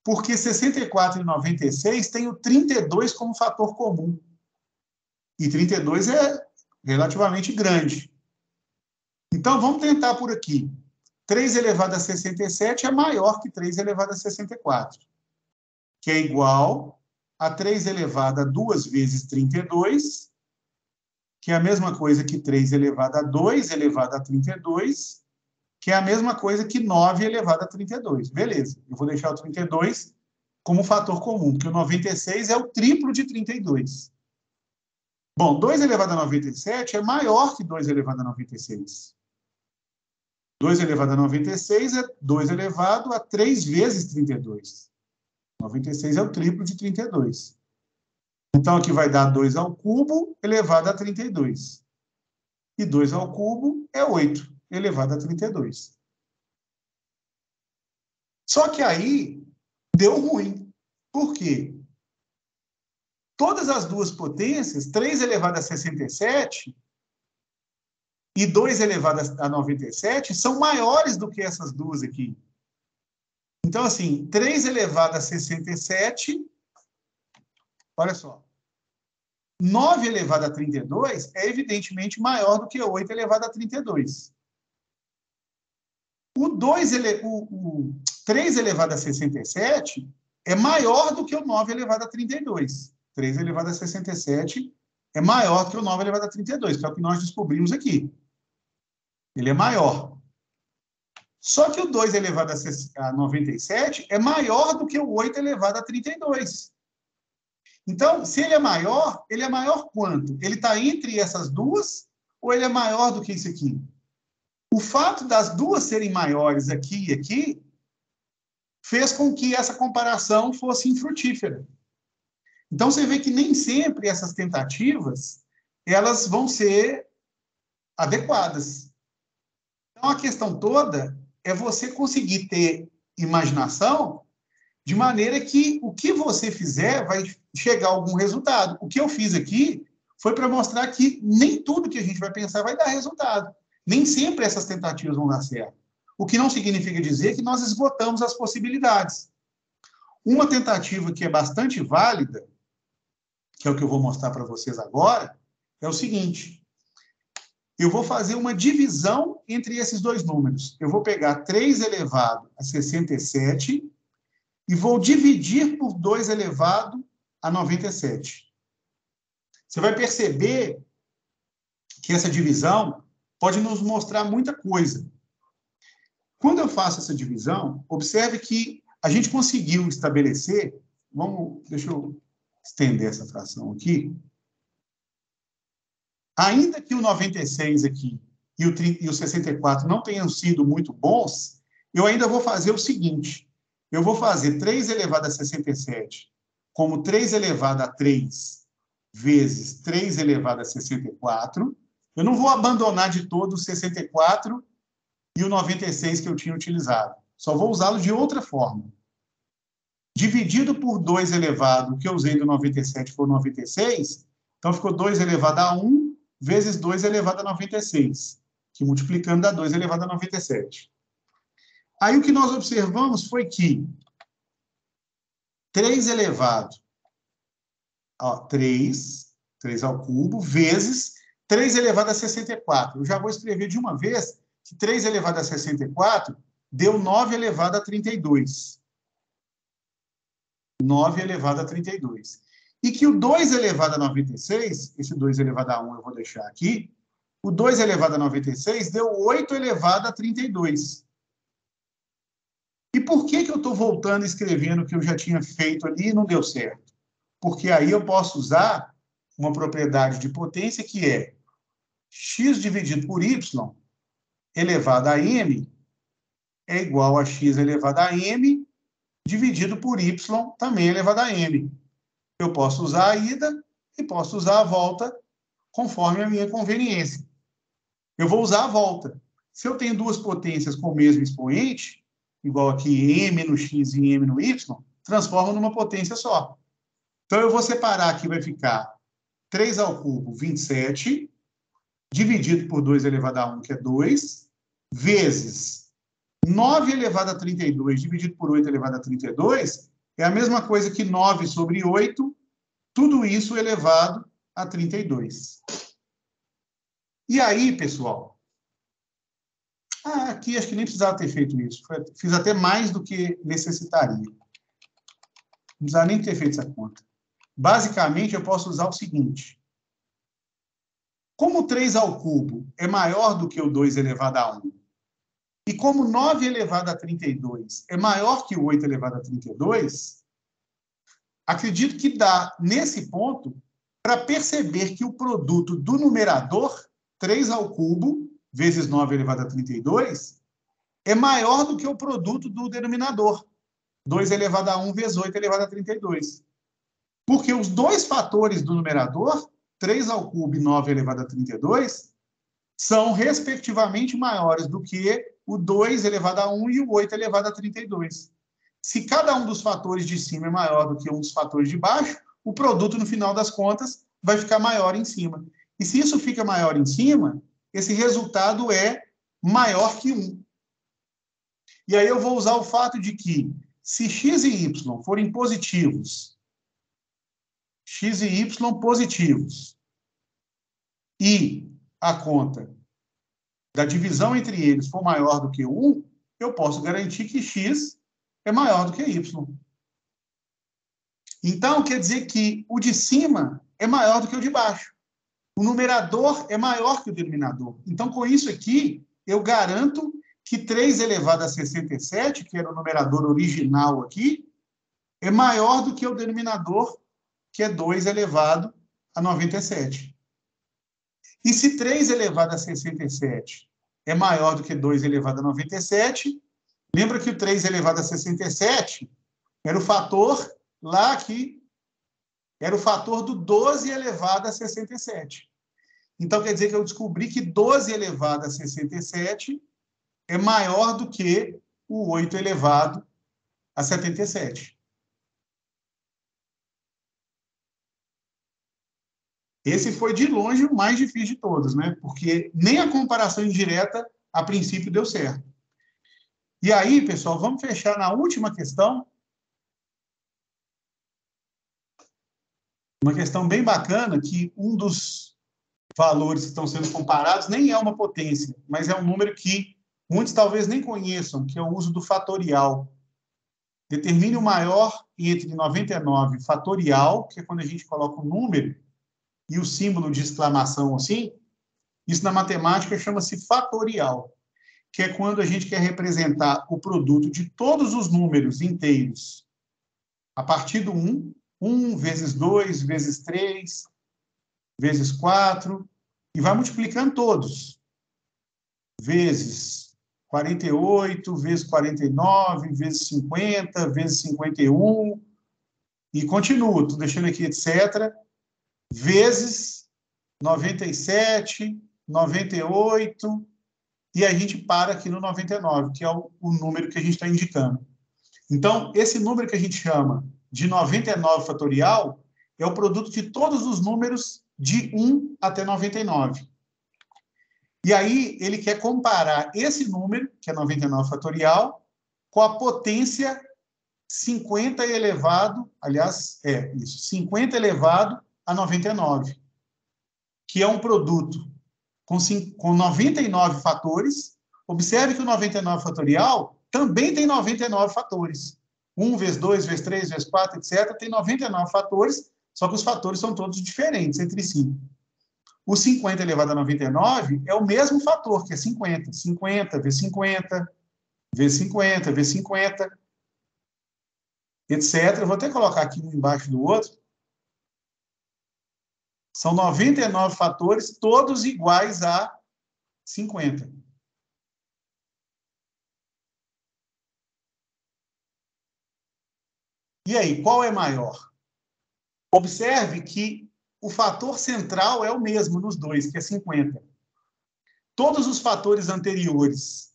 Porque 64 e 96 tem o 32 como fator comum. E 32 é relativamente grande. Então, vamos tentar por aqui. 3 elevado a 67 é maior que 3 elevado a 64, que é igual a 3 elevado a 2 vezes 32, que é a mesma coisa que 3 elevado a 2 elevado a 32, que é a mesma coisa que 9 elevado a 32. Beleza, eu vou deixar o 32 como fator comum, porque o 96 é o triplo de 32. Bom, 2 elevado a 97 é maior que 2 elevado a 96. 2 elevado a 96 é 2 elevado a 3 vezes 32. 96 é o triplo de 32. Então, aqui vai dar 2 ao cubo elevado a 32. E 2 ao cubo é 8 elevado a 32. Só que aí deu ruim. Por quê? Todas as duas potências, 3 elevado a 67 e 2 elevado a 97, são maiores do que essas duas aqui. Então, assim, 3 elevado a 67, olha só, 9 elevado a 32 é evidentemente maior do que 8 elevado a 32. O 3 elevado a 67 é maior do que o 9 elevado a 32. 3 elevado a 67 é maior que o 9 elevado a 32, que é o que nós descobrimos aqui. Ele é maior. Só que o 2 elevado a 97 é maior do que o 8 elevado a 32. Então, se ele é maior quanto? Ele está entre essas duas ou ele é maior do que isso aqui? O fato das duas serem maiores aqui e aqui fez com que essa comparação fosse infrutífera. Então, você vê que nem sempre essas tentativas elas vão ser adequadas. Então, a questão toda é você conseguir ter imaginação de maneira que o que você fizer vai chegar a algum resultado. O que eu fiz aqui foi para mostrar que nem tudo que a gente vai pensar vai dar resultado. Nem sempre essas tentativas vão dar certo. O que não significa dizer que nós esgotamos as possibilidades. Uma tentativa que é bastante válida, que é o que eu vou mostrar para vocês agora, é o seguinte. Eu vou fazer uma divisão entre esses dois números. Eu vou pegar 3 elevado a 67 e vou dividir por 2 elevado a 97. Você vai perceber que essa divisão pode nos mostrar muita coisa. Quando eu faço essa divisão, observe que a gente conseguiu estabelecer... deixa eu estender essa fração aqui. Ainda que o 96 aqui e o 64 não tenham sido muito bons, eu ainda vou fazer o seguinte. Eu vou fazer 3 elevado a 67 como 3 elevado a 3 vezes 3 elevado a 64. Eu não vou abandonar de todo o 64 e o 96 que eu tinha utilizado. Só vou usá-lo de outra forma. Dividido por 2 elevado, o que eu usei do 97 foi 96, então ficou 2 elevado a 1 vezes 2 elevado a 96, que multiplicando dá 2 elevado a 97. Aí o que nós observamos foi que 3 elevado a 3 ao cubo, vezes 3 elevado a 64. Eu já vou escrever de uma vez que 3 elevado a 64 deu 9 elevado a 32. 9 elevado a 32. E que o 2 elevado a 96, esse 2 elevado a 1 eu vou deixar aqui, o 2 elevado a 96 deu 8 elevado a 32. E por que eu estou voltando e escrevendo o que eu já tinha feito ali e não deu certo? Porque aí eu posso usar uma propriedade de potência que é x dividido por y elevado a m é igual a x elevado a m dividido por y também elevado a m. Eu posso usar a ida e posso usar a volta conforme a minha conveniência. Eu vou usar a volta. Se eu tenho duas potências com o mesmo expoente, igual aqui m no x e m no y, transformo numa potência só. Então, eu vou separar aqui, vai ficar 3 ao cubo, 27, dividido por 2 elevado a 1, que é 2, vezes 9 elevado a 32, dividido por 8 elevado a 32, é a mesma coisa que 9 sobre 8, tudo isso elevado a 32. E aí, pessoal, aqui acho que nem precisava ter feito isso. Fiz até mais do que necessitaria. Não precisava nem ter feito essa conta. Basicamente, eu posso usar o seguinte. Como 3 ao cubo é maior do que o 2 elevado a 1, e como 9 elevado a 32 é maior que o 8 elevado a 32, acredito que dá, nesse ponto, para perceber que o produto do numerador, 3 ao cubo, vezes 9 elevado a 32, é maior do que o produto do denominador, 2 elevado a 1 vezes 8 elevado a 32. Porque os dois fatores do numerador, 3 ao cubo e 9 elevado a 32, são, respectivamente, maiores do que o 2 elevado a 1 e o 8 elevado a 32. Se cada um dos fatores de cima é maior do que um dos fatores de baixo, o produto, no final das contas, vai ficar maior em cima. E se isso fica maior em cima, esse resultado é maior que 1. E aí eu vou usar o fato de que, se x e y forem positivos, x e y positivos, e a conta da divisão entre eles for maior do que 1, eu posso garantir que x é maior do que y. Então, quer dizer que o de cima é maior do que o de baixo. O numerador é maior que o denominador. Então, com isso aqui, eu garanto que 3 elevado a 67, que era o numerador original aqui, é maior do que o denominador, que é 2 elevado a 97. E se 3 elevado a 67 é maior do que 2 elevado a 97, lembra que o 3 elevado a 67 era o fator lá aqui, era o fator do 12 elevado a 67. Então, quer dizer que eu descobri que 12 elevado a 67 é maior do que o 8 elevado a 77. Esse foi, de longe, o mais difícil de todos, né? Porque nem a comparação indireta, a princípio, deu certo. E aí, pessoal, vamos fechar na última questão. Uma questão bem bacana, que um dos valores que estão sendo comparados nem é uma potência, mas é um número que muitos talvez nem conheçam, que é o uso do fatorial. Determine o maior entre 99 fatorial, que é quando a gente coloca um número e o símbolo de exclamação assim. Isso na matemática chama-se fatorial, que é quando a gente quer representar o produto de todos os números inteiros a partir do 1 1 vezes 2 vezes 3 vezes 4, e vai multiplicando todos. Vezes 48, vezes 49, vezes 50, vezes 51, e continuo, estou deixando aqui, etc., vezes 97, 98, e a gente para aqui no 99, que é o número que a gente está indicando. Então, esse número que a gente chama de 99 fatorial é o produto de todos os números de 1 até 99. E aí, ele quer comparar esse número, que é 99 fatorial, com a potência 50 elevado, aliás, 50 elevado a 99, que é um produto com 99 fatores. Observe que o 99 fatorial também tem 99 fatores. 1 vezes 2, vezes 3, vezes 4, etc. Tem 99 fatores, só que os fatores são todos diferentes entre si. O 50 elevado a 99 é o mesmo fator, que é 50. 50 vezes 50, vezes 50, vezes 50, etc. Eu vou até colocar aqui um embaixo do outro. São 99 fatores, todos iguais a 50. E aí, qual é maior? Observe que o fator central é o mesmo nos dois, que é 50. Todos os fatores anteriores,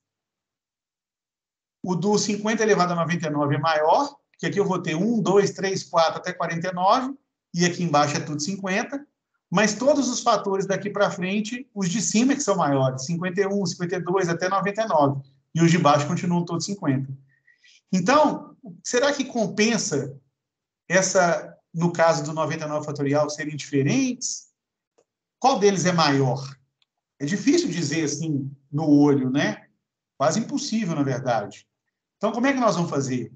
o do 50 elevado a 99 é maior, que aqui eu vou ter 1, 2, 3, 4 até 49, e aqui embaixo é tudo 50, mas todos os fatores daqui para frente, os de cima que são maiores, 51, 52 até 99, e os de baixo continuam todos 50. Então, será que compensa essa, no caso do 99 fatorial, serem diferentes? Qual deles é maior? É difícil dizer assim no olho, né? Quase impossível, na verdade. Então, como é que nós vamos fazer?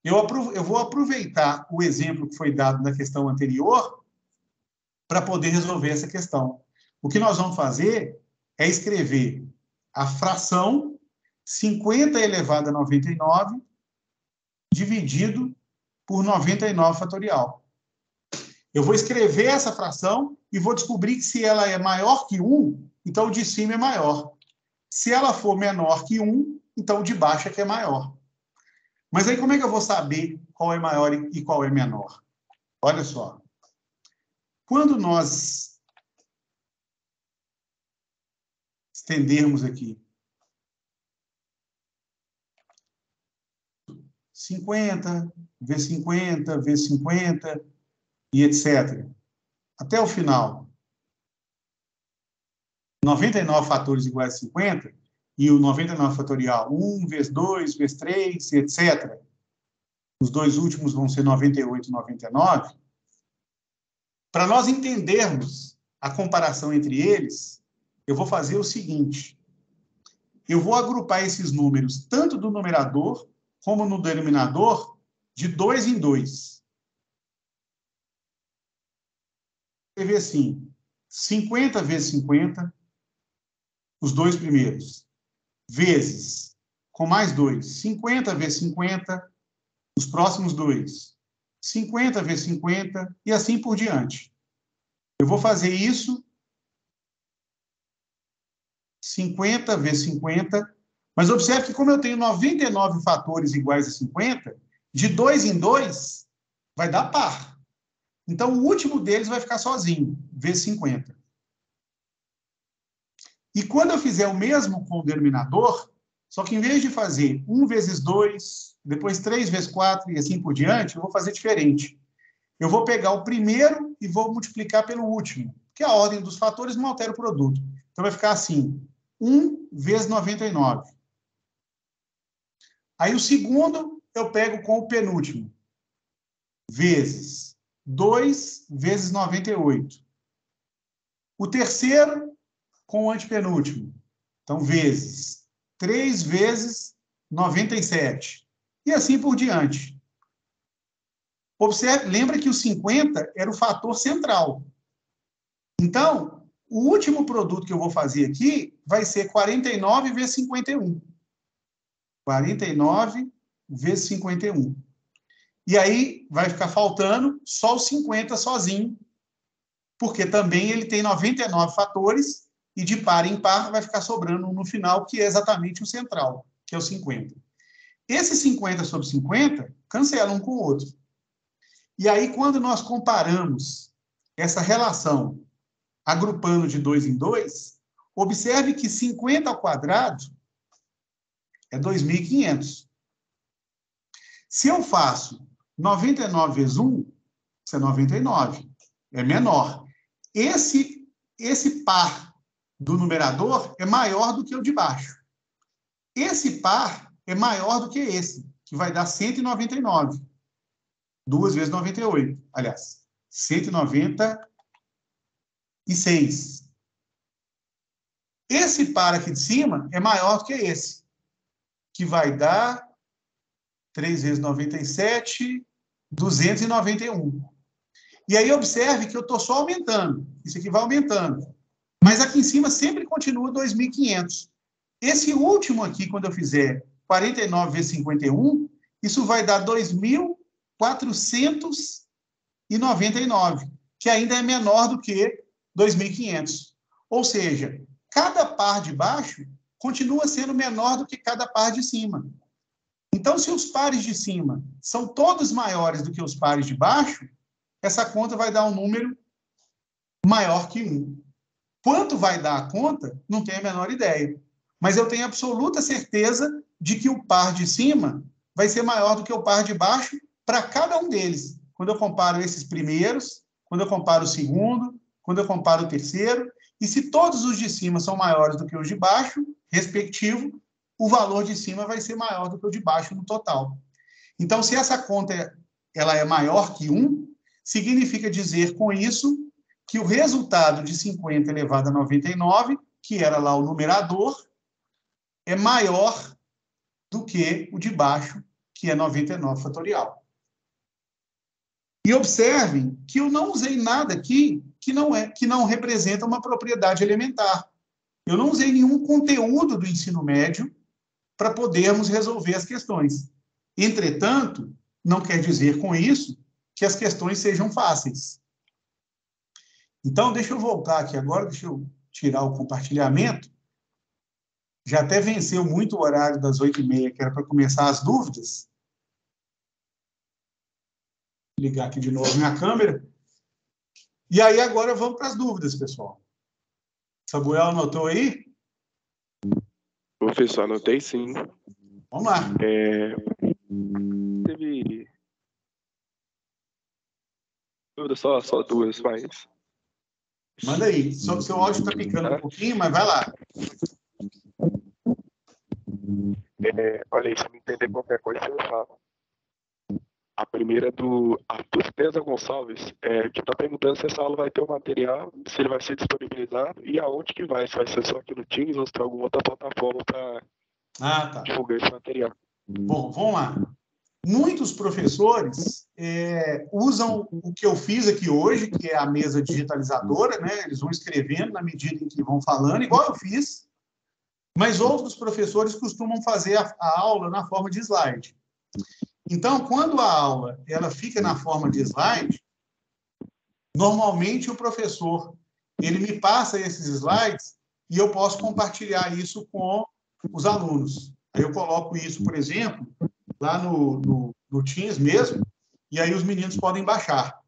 Eu vou aproveitar o exemplo que foi dado na questão anterior para poder resolver essa questão. O que nós vamos fazer é escrever a fração 50 elevado a 99 dividido por 99 fatorial. Eu vou escrever essa fração e vou descobrir que se ela é maior que 1, então o de cima é maior. Se ela for menor que 1, então o de baixo é que é maior. Mas aí como é que eu vou saber qual é maior e qual é menor? Olha só. Quando nós estendermos aqui 50, vezes 50, vezes 50, e etc. Até o final, 99 fatores iguais a 50, e o 99 fatorial, 1 vezes 2, vezes 3, etc. Os dois últimos vão ser 98 e 99. Para nós entendermos a comparação entre eles, eu vou fazer o seguinte. Eu vou agrupar esses números, tanto do numerador como no denominador, de 2 em 2. Vou escrever assim, 50 vezes 50, os dois primeiros, vezes, com mais 2, 50 vezes 50, os próximos dois, 50 vezes 50, e assim por diante. Eu vou fazer isso 50 vezes 50, mas observe que como eu tenho 99 fatores iguais a 50, de 2 em 2 vai dar par. Então, o último deles vai ficar sozinho, vezes 50. E quando eu fizer o mesmo com o denominador, só que em vez de fazer 1 vezes 2, depois 3 vezes 4 e assim por diante, eu vou fazer diferente. Eu vou pegar o primeiro e vou multiplicar pelo último, que a ordem dos fatores não altera o produto. Então, vai ficar assim, 1 vezes 99. Aí, o segundo, eu pego com o penúltimo, vezes 2 vezes 98. O terceiro, com o antepenúltimo. Então, vezes 3 vezes 97. E assim por diante. Observe, lembra que o 50 era o fator central. Então, o último produto que eu vou fazer aqui vai ser 49 vezes 51. 49 vezes 51. E aí vai ficar faltando só os 50 sozinho, porque também ele tem 99 fatores, e de par em par vai ficar sobrando um no final, que é exatamente o central, que é o 50. Esses 50 sobre 50 cancelam um com o outro. E aí, quando nós comparamos essa relação agrupando de 2 em 2, observe que 50 ao quadrado é 2.500. Se eu faço 99 vezes 1, isso é 99. É menor. Esse par do numerador é maior do que o de baixo. Esse par é maior do que esse, que vai dar 199. 2 vezes 98. Aliás, 196. Esse par aqui de cima é maior do que esse, que vai dar 3 vezes 97, 291. E aí observe que eu estou só aumentando. Isso aqui vai aumentando. Mas aqui em cima sempre continua 2.500. Esse último aqui, quando eu fizer 49 vezes 51, isso vai dar 2.499, que ainda é menor do que 2.500. Ou seja, cada par de baixo continua sendo menor do que cada par de cima. Então, se os pares de cima são todos maiores do que os pares de baixo, essa conta vai dar um número maior que 1. Quanto vai dar a conta, não tenho a menor ideia. Mas eu tenho absoluta certeza de que o par de cima vai ser maior do que o par de baixo para cada um deles. Quando eu comparo esses primeiros, quando eu comparo o segundo, quando eu comparo o terceiro, e se todos os de cima são maiores do que os de baixo, respectivo, o valor de cima vai ser maior do que o de baixo no total. Então, se essa conta ela é maior que 1, significa dizer com isso que o resultado de 50 elevado a 99, que era lá o numerador, é maior do que o de baixo, que é 99 fatorial. E observem que eu não usei nada aqui que não representa uma propriedade elementar. Eu não usei nenhum conteúdo do ensino médio para podermos resolver as questões. Entretanto, não quer dizer com isso que as questões sejam fáceis. Então, deixa eu voltar aqui agora, deixa eu tirar o compartilhamento. Já até venceu muito o horário das 8h30, que era para começar as dúvidas. Vou ligar aqui de novo minha câmera. E aí, agora vamos para as dúvidas, pessoal. Samuel anotou aí? Professor, anotei sim. Vamos lá. Teve dúvida só duas, mas... Manda aí. Seu áudio está picando um pouquinho, mas vai lá. Olha aí, se não entender qualquer coisa, eu falo. A primeira é do Arthur César Gonçalves, que está perguntando se essa aula vai ter o material, se ele vai ser disponibilizado e aonde que vai, se vai ser só aqui no Teams ou se tem alguma outra plataforma para divulgar esse material. Bom, vamos lá. Muitos professores usam o que eu fiz aqui hoje, que é a mesa digitalizadora, né? Eles vão escrevendo na medida em que vão falando, igual eu fiz, mas outros professores costumam fazer a aula na forma de slide. Então, quando a aula ela fica na forma de slide, normalmente o professor ele me passa esses slides e eu posso compartilhar isso com os alunos. Aí eu coloco isso, por exemplo, lá no Teams mesmo, e aí os meninos podem baixar.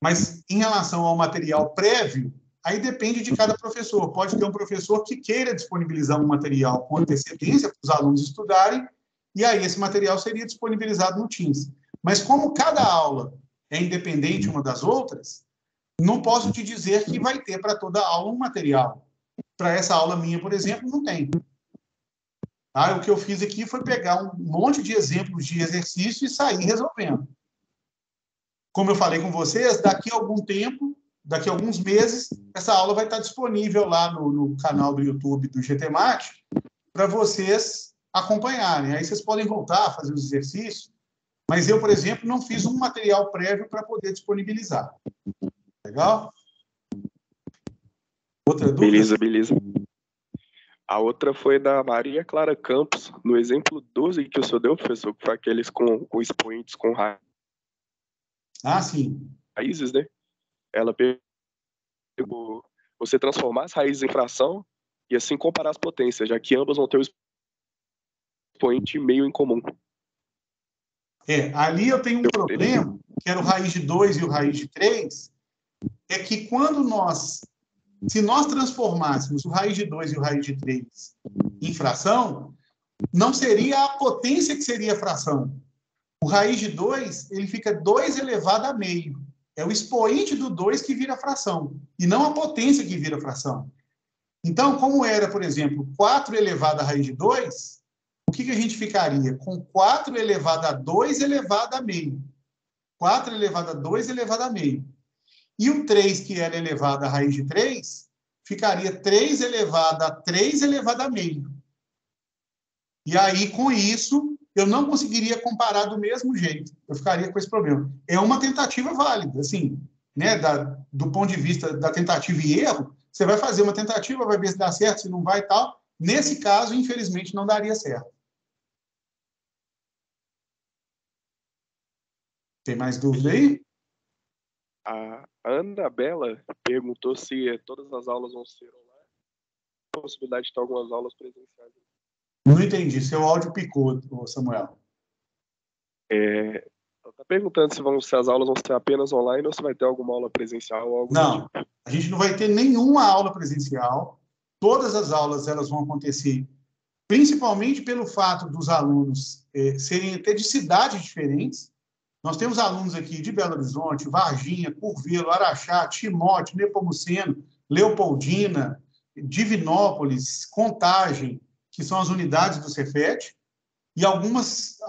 Mas, em relação ao material prévio, aí depende de cada professor. Pode ter um professor que queira disponibilizar um material com antecedência para os alunos estudarem, e aí esse material seria disponibilizado no Teams. Mas como cada aula é independente uma das outras, não posso te dizer que vai ter para toda aula um material. Para essa aula minha, por exemplo, não tem. O que eu fiz aqui foi pegar um monte de exemplos de exercício e sair resolvendo. Como eu falei com vocês, daqui a algum tempo, daqui a alguns meses, essa aula vai estar disponível lá no canal do YouTube do GTMAT para vocês acompanharem. Aí vocês podem voltar a fazer os exercícios, mas eu, por exemplo, não fiz um material prévio para poder disponibilizar. Legal? Outra dúvida? Beleza. A outra foi da Maria Clara Campos, no exemplo 12 que o senhor deu, professor, que foi aqueles com expoentes com Ah, sim. raízes, né? Ela pegou você transformar as raízes em fração e assim comparar as potências, já que ambas vão ter o expoente meio em comum. Ali eu tenho um problema, que era o raiz de 2 e o raiz de 3, é que se nós transformássemos o raiz de 2 e o raiz de 3 em fração, não seria a potência que seria a fração. O raiz de 2, ele fica 2 elevado a meio. É o expoente do 2 que vira fração, e não a potência que vira fração. Então, como era, por exemplo, 4 elevado a raiz de 2, o que a gente ficaria? Com 4 elevado a 2 elevado a meio. 4 elevado a 2 elevado a meio. E o 3, que era elevado a raiz de 3, ficaria 3 elevado a 3 elevado a meio. E aí, com isso, eu não conseguiria comparar do mesmo jeito. Eu ficaria com esse problema. É uma tentativa válida, assim, né? Do ponto de vista da tentativa e erro, você vai fazer uma tentativa, vai ver se dá certo, se não vai e tal. Nesse caso, infelizmente, não daria certo. Tem mais dúvida aí? A Anabela perguntou se todas as aulas vão ser online, a possibilidade de ter algumas aulas presenciais. Não entendi. Seu áudio picou, Samuel. Ela está perguntando se as aulas vão ser apenas online ou se vai ter alguma aula presencial ou algo do Não, tipo. a gente não vai ter nenhuma aula presencial. Todas as aulas elas vão acontecer, principalmente pelo fato dos alunos serem até de cidades diferentes. Nós temos alunos aqui de Belo Horizonte, Varginha, Curvelo, Araxá, Timóteo, Nepomuceno, Leopoldina, Divinópolis, Contagem, que são as unidades do Cefet, e algumas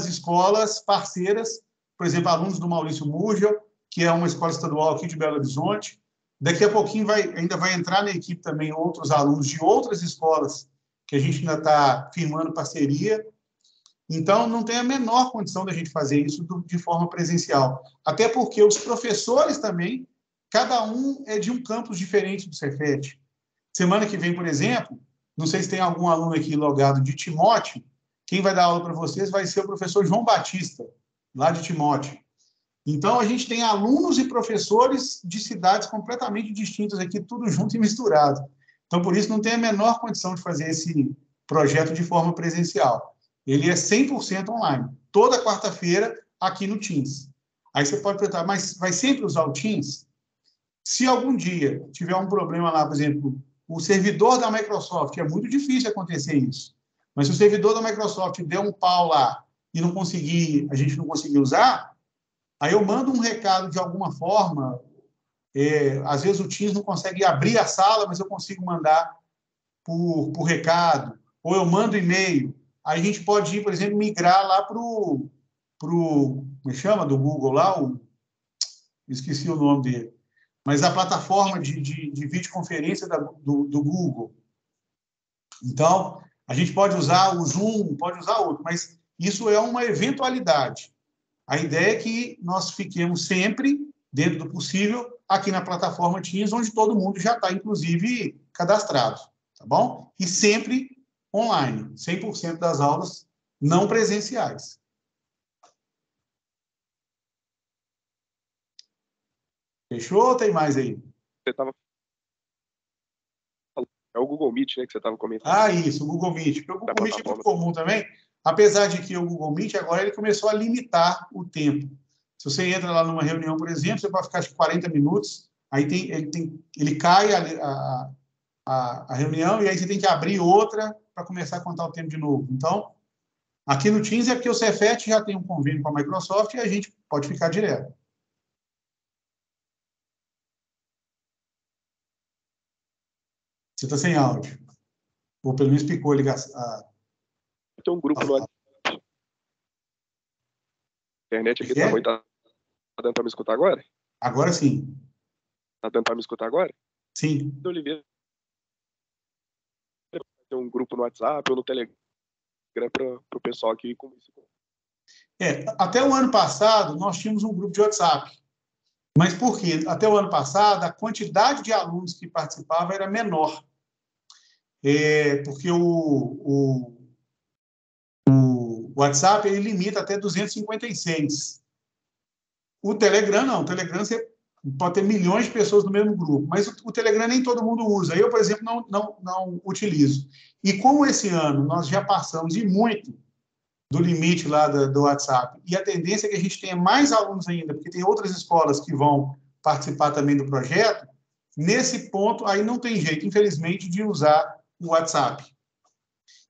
escolas parceiras, por exemplo, alunos do Maurício Murgel, que é uma escola estadual aqui de Belo Horizonte. Daqui a pouquinho ainda vai entrar na equipe também outros alunos de outras escolas que a gente ainda está firmando parceria. Então, não tem a menor condição da gente fazer isso de forma presencial. Até porque os professores também, cada um é de um campus diferente do Cefet. Semana que vem, por exemplo, não sei se tem algum aluno aqui logado de Timóteo, quem vai dar aula para vocês vai ser o professor João Batista, lá de Timóteo. Então, a gente tem alunos e professores de cidades completamente distintas aqui, tudo junto e misturado. Então, por isso, não tem a menor condição de fazer esse projeto de forma presencial. Ele é 100% online. Toda quarta-feira, aqui no Teams. Aí você pode perguntar, mas vai sempre usar o Teams? Se algum dia tiver um problema lá, por exemplo, o servidor da Microsoft, é muito difícil acontecer isso. Mas se o servidor da Microsoft der um pau lá e a gente não conseguir usar, aí eu mando um recado de alguma forma. Às vezes o Teams não consegue abrir a sala, mas eu consigo mandar por recado. Ou eu mando e-mail. Aí a gente pode ir, por exemplo, migrar lá para o... Como chama? Do Google lá? Esqueci o nome dele. Mas a plataforma de videoconferência do Google. Então, a gente pode usar o Zoom, pode usar outro, mas isso é uma eventualidade. A ideia é que nós fiquemos sempre, dentro do possível, aqui na plataforma Teams, onde todo mundo já está, inclusive, cadastrado, tá bom? E sempre online, 100% das aulas não presenciais. Fechou ou tem mais aí? É o Google Meet, né, que você estava comentando. Ah, isso, o Google Meet. Porque o Google Meet é muito comum também, apesar de que o Google Meet agora ele começou a limitar o tempo. Se você entra lá numa reunião, por exemplo, você pode ficar acho, 40 minutos, aí ele cai a reunião e aí você tem que abrir outra para começar a contar o tempo de novo. Então, aqui no Teams é porque o Cefet já tem um convênio com a Microsoft e a gente pode ficar direto. Você está sem áudio. Ou pelo menos picou a ligação. Tem um grupo no WhatsApp. A internet aqui tá ruim. Tá dando para me escutar agora? Agora sim. Tá dando para me escutar agora? Sim. Oliveira. Tem um grupo no WhatsApp ou no Telegram para o pessoal aqui com isso. Até o ano passado, nós tínhamos um grupo de WhatsApp. Mas por quê? Até o ano passado, a quantidade de alunos que participavam era menor. porque o WhatsApp ele limita até 256. O Telegram não. O Telegram você pode ter milhões de pessoas no mesmo grupo, mas o Telegram nem todo mundo usa. Eu, por exemplo, não utilizo. E como esse ano nós já passamos e muito do limite lá do WhatsApp, e a tendência é que a gente tenha mais alunos ainda, porque tem outras escolas que vão participar também do projeto, nesse ponto aí não tem jeito, infelizmente, de usar o WhatsApp.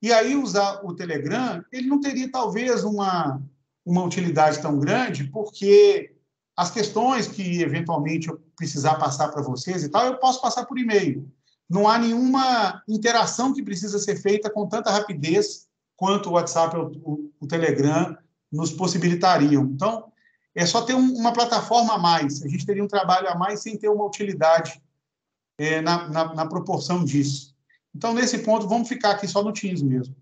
E aí usar o Telegram, ele não teria talvez uma utilidade tão grande, porque as questões que eventualmente eu precisar passar para vocês e tal, eu posso passar por e-mail. Não há nenhuma interação que precisa ser feita com tanta rapidez quanto o WhatsApp ou o Telegram nos possibilitariam. Então, é só ter uma plataforma a mais. A gente teria um trabalho a mais sem ter uma utilidade na proporção disso. Então, nesse ponto, vamos ficar aqui só no Teams mesmo.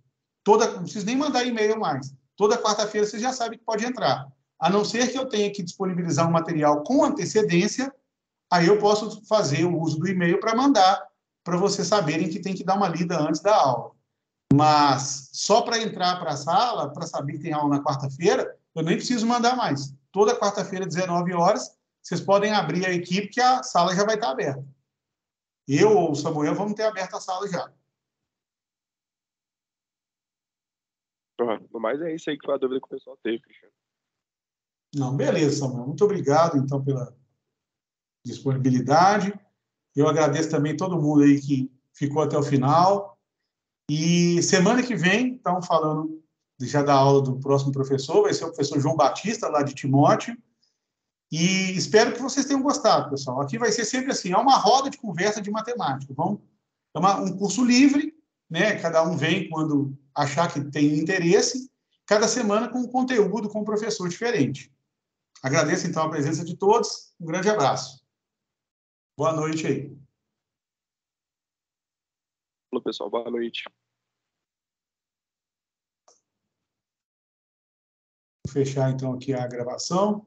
Não preciso nem mandar e-mail mais. Toda quarta-feira você já sabe que pode entrar. A não ser que eu tenha que disponibilizar um material com antecedência, aí eu posso fazer o uso do e-mail para mandar, para vocês saberem que tem que dar uma lida antes da aula. Mas só para entrar para a sala, para saber que tem aula na quarta-feira, eu nem preciso mandar mais. Toda quarta-feira, 19 horas, vocês podem abrir a equipe que a sala já vai estar aberta. Eu ou o Samuel vamos ter aberto a sala já. No mais é isso aí que foi a dúvida que o pessoal teve, Cristiano. Não, beleza, Samuel. Muito obrigado, então, pela disponibilidade. Eu agradeço também todo mundo aí que ficou até o final. E semana que vem, estamos falando já da aula do próximo professor, vai ser o professor João Batista, lá de Timóteo. E espero que vocês tenham gostado, pessoal. Aqui vai ser sempre assim, é uma roda de conversa de matemática. É um curso livre, né? Cada um vem quando achar que tem interesse, cada semana com um conteúdo com um professor diferente. Agradeço, então, a presença de todos. Um grande abraço. Boa noite aí. Falou, pessoal. Boa noite. Vou fechar, então, aqui a gravação.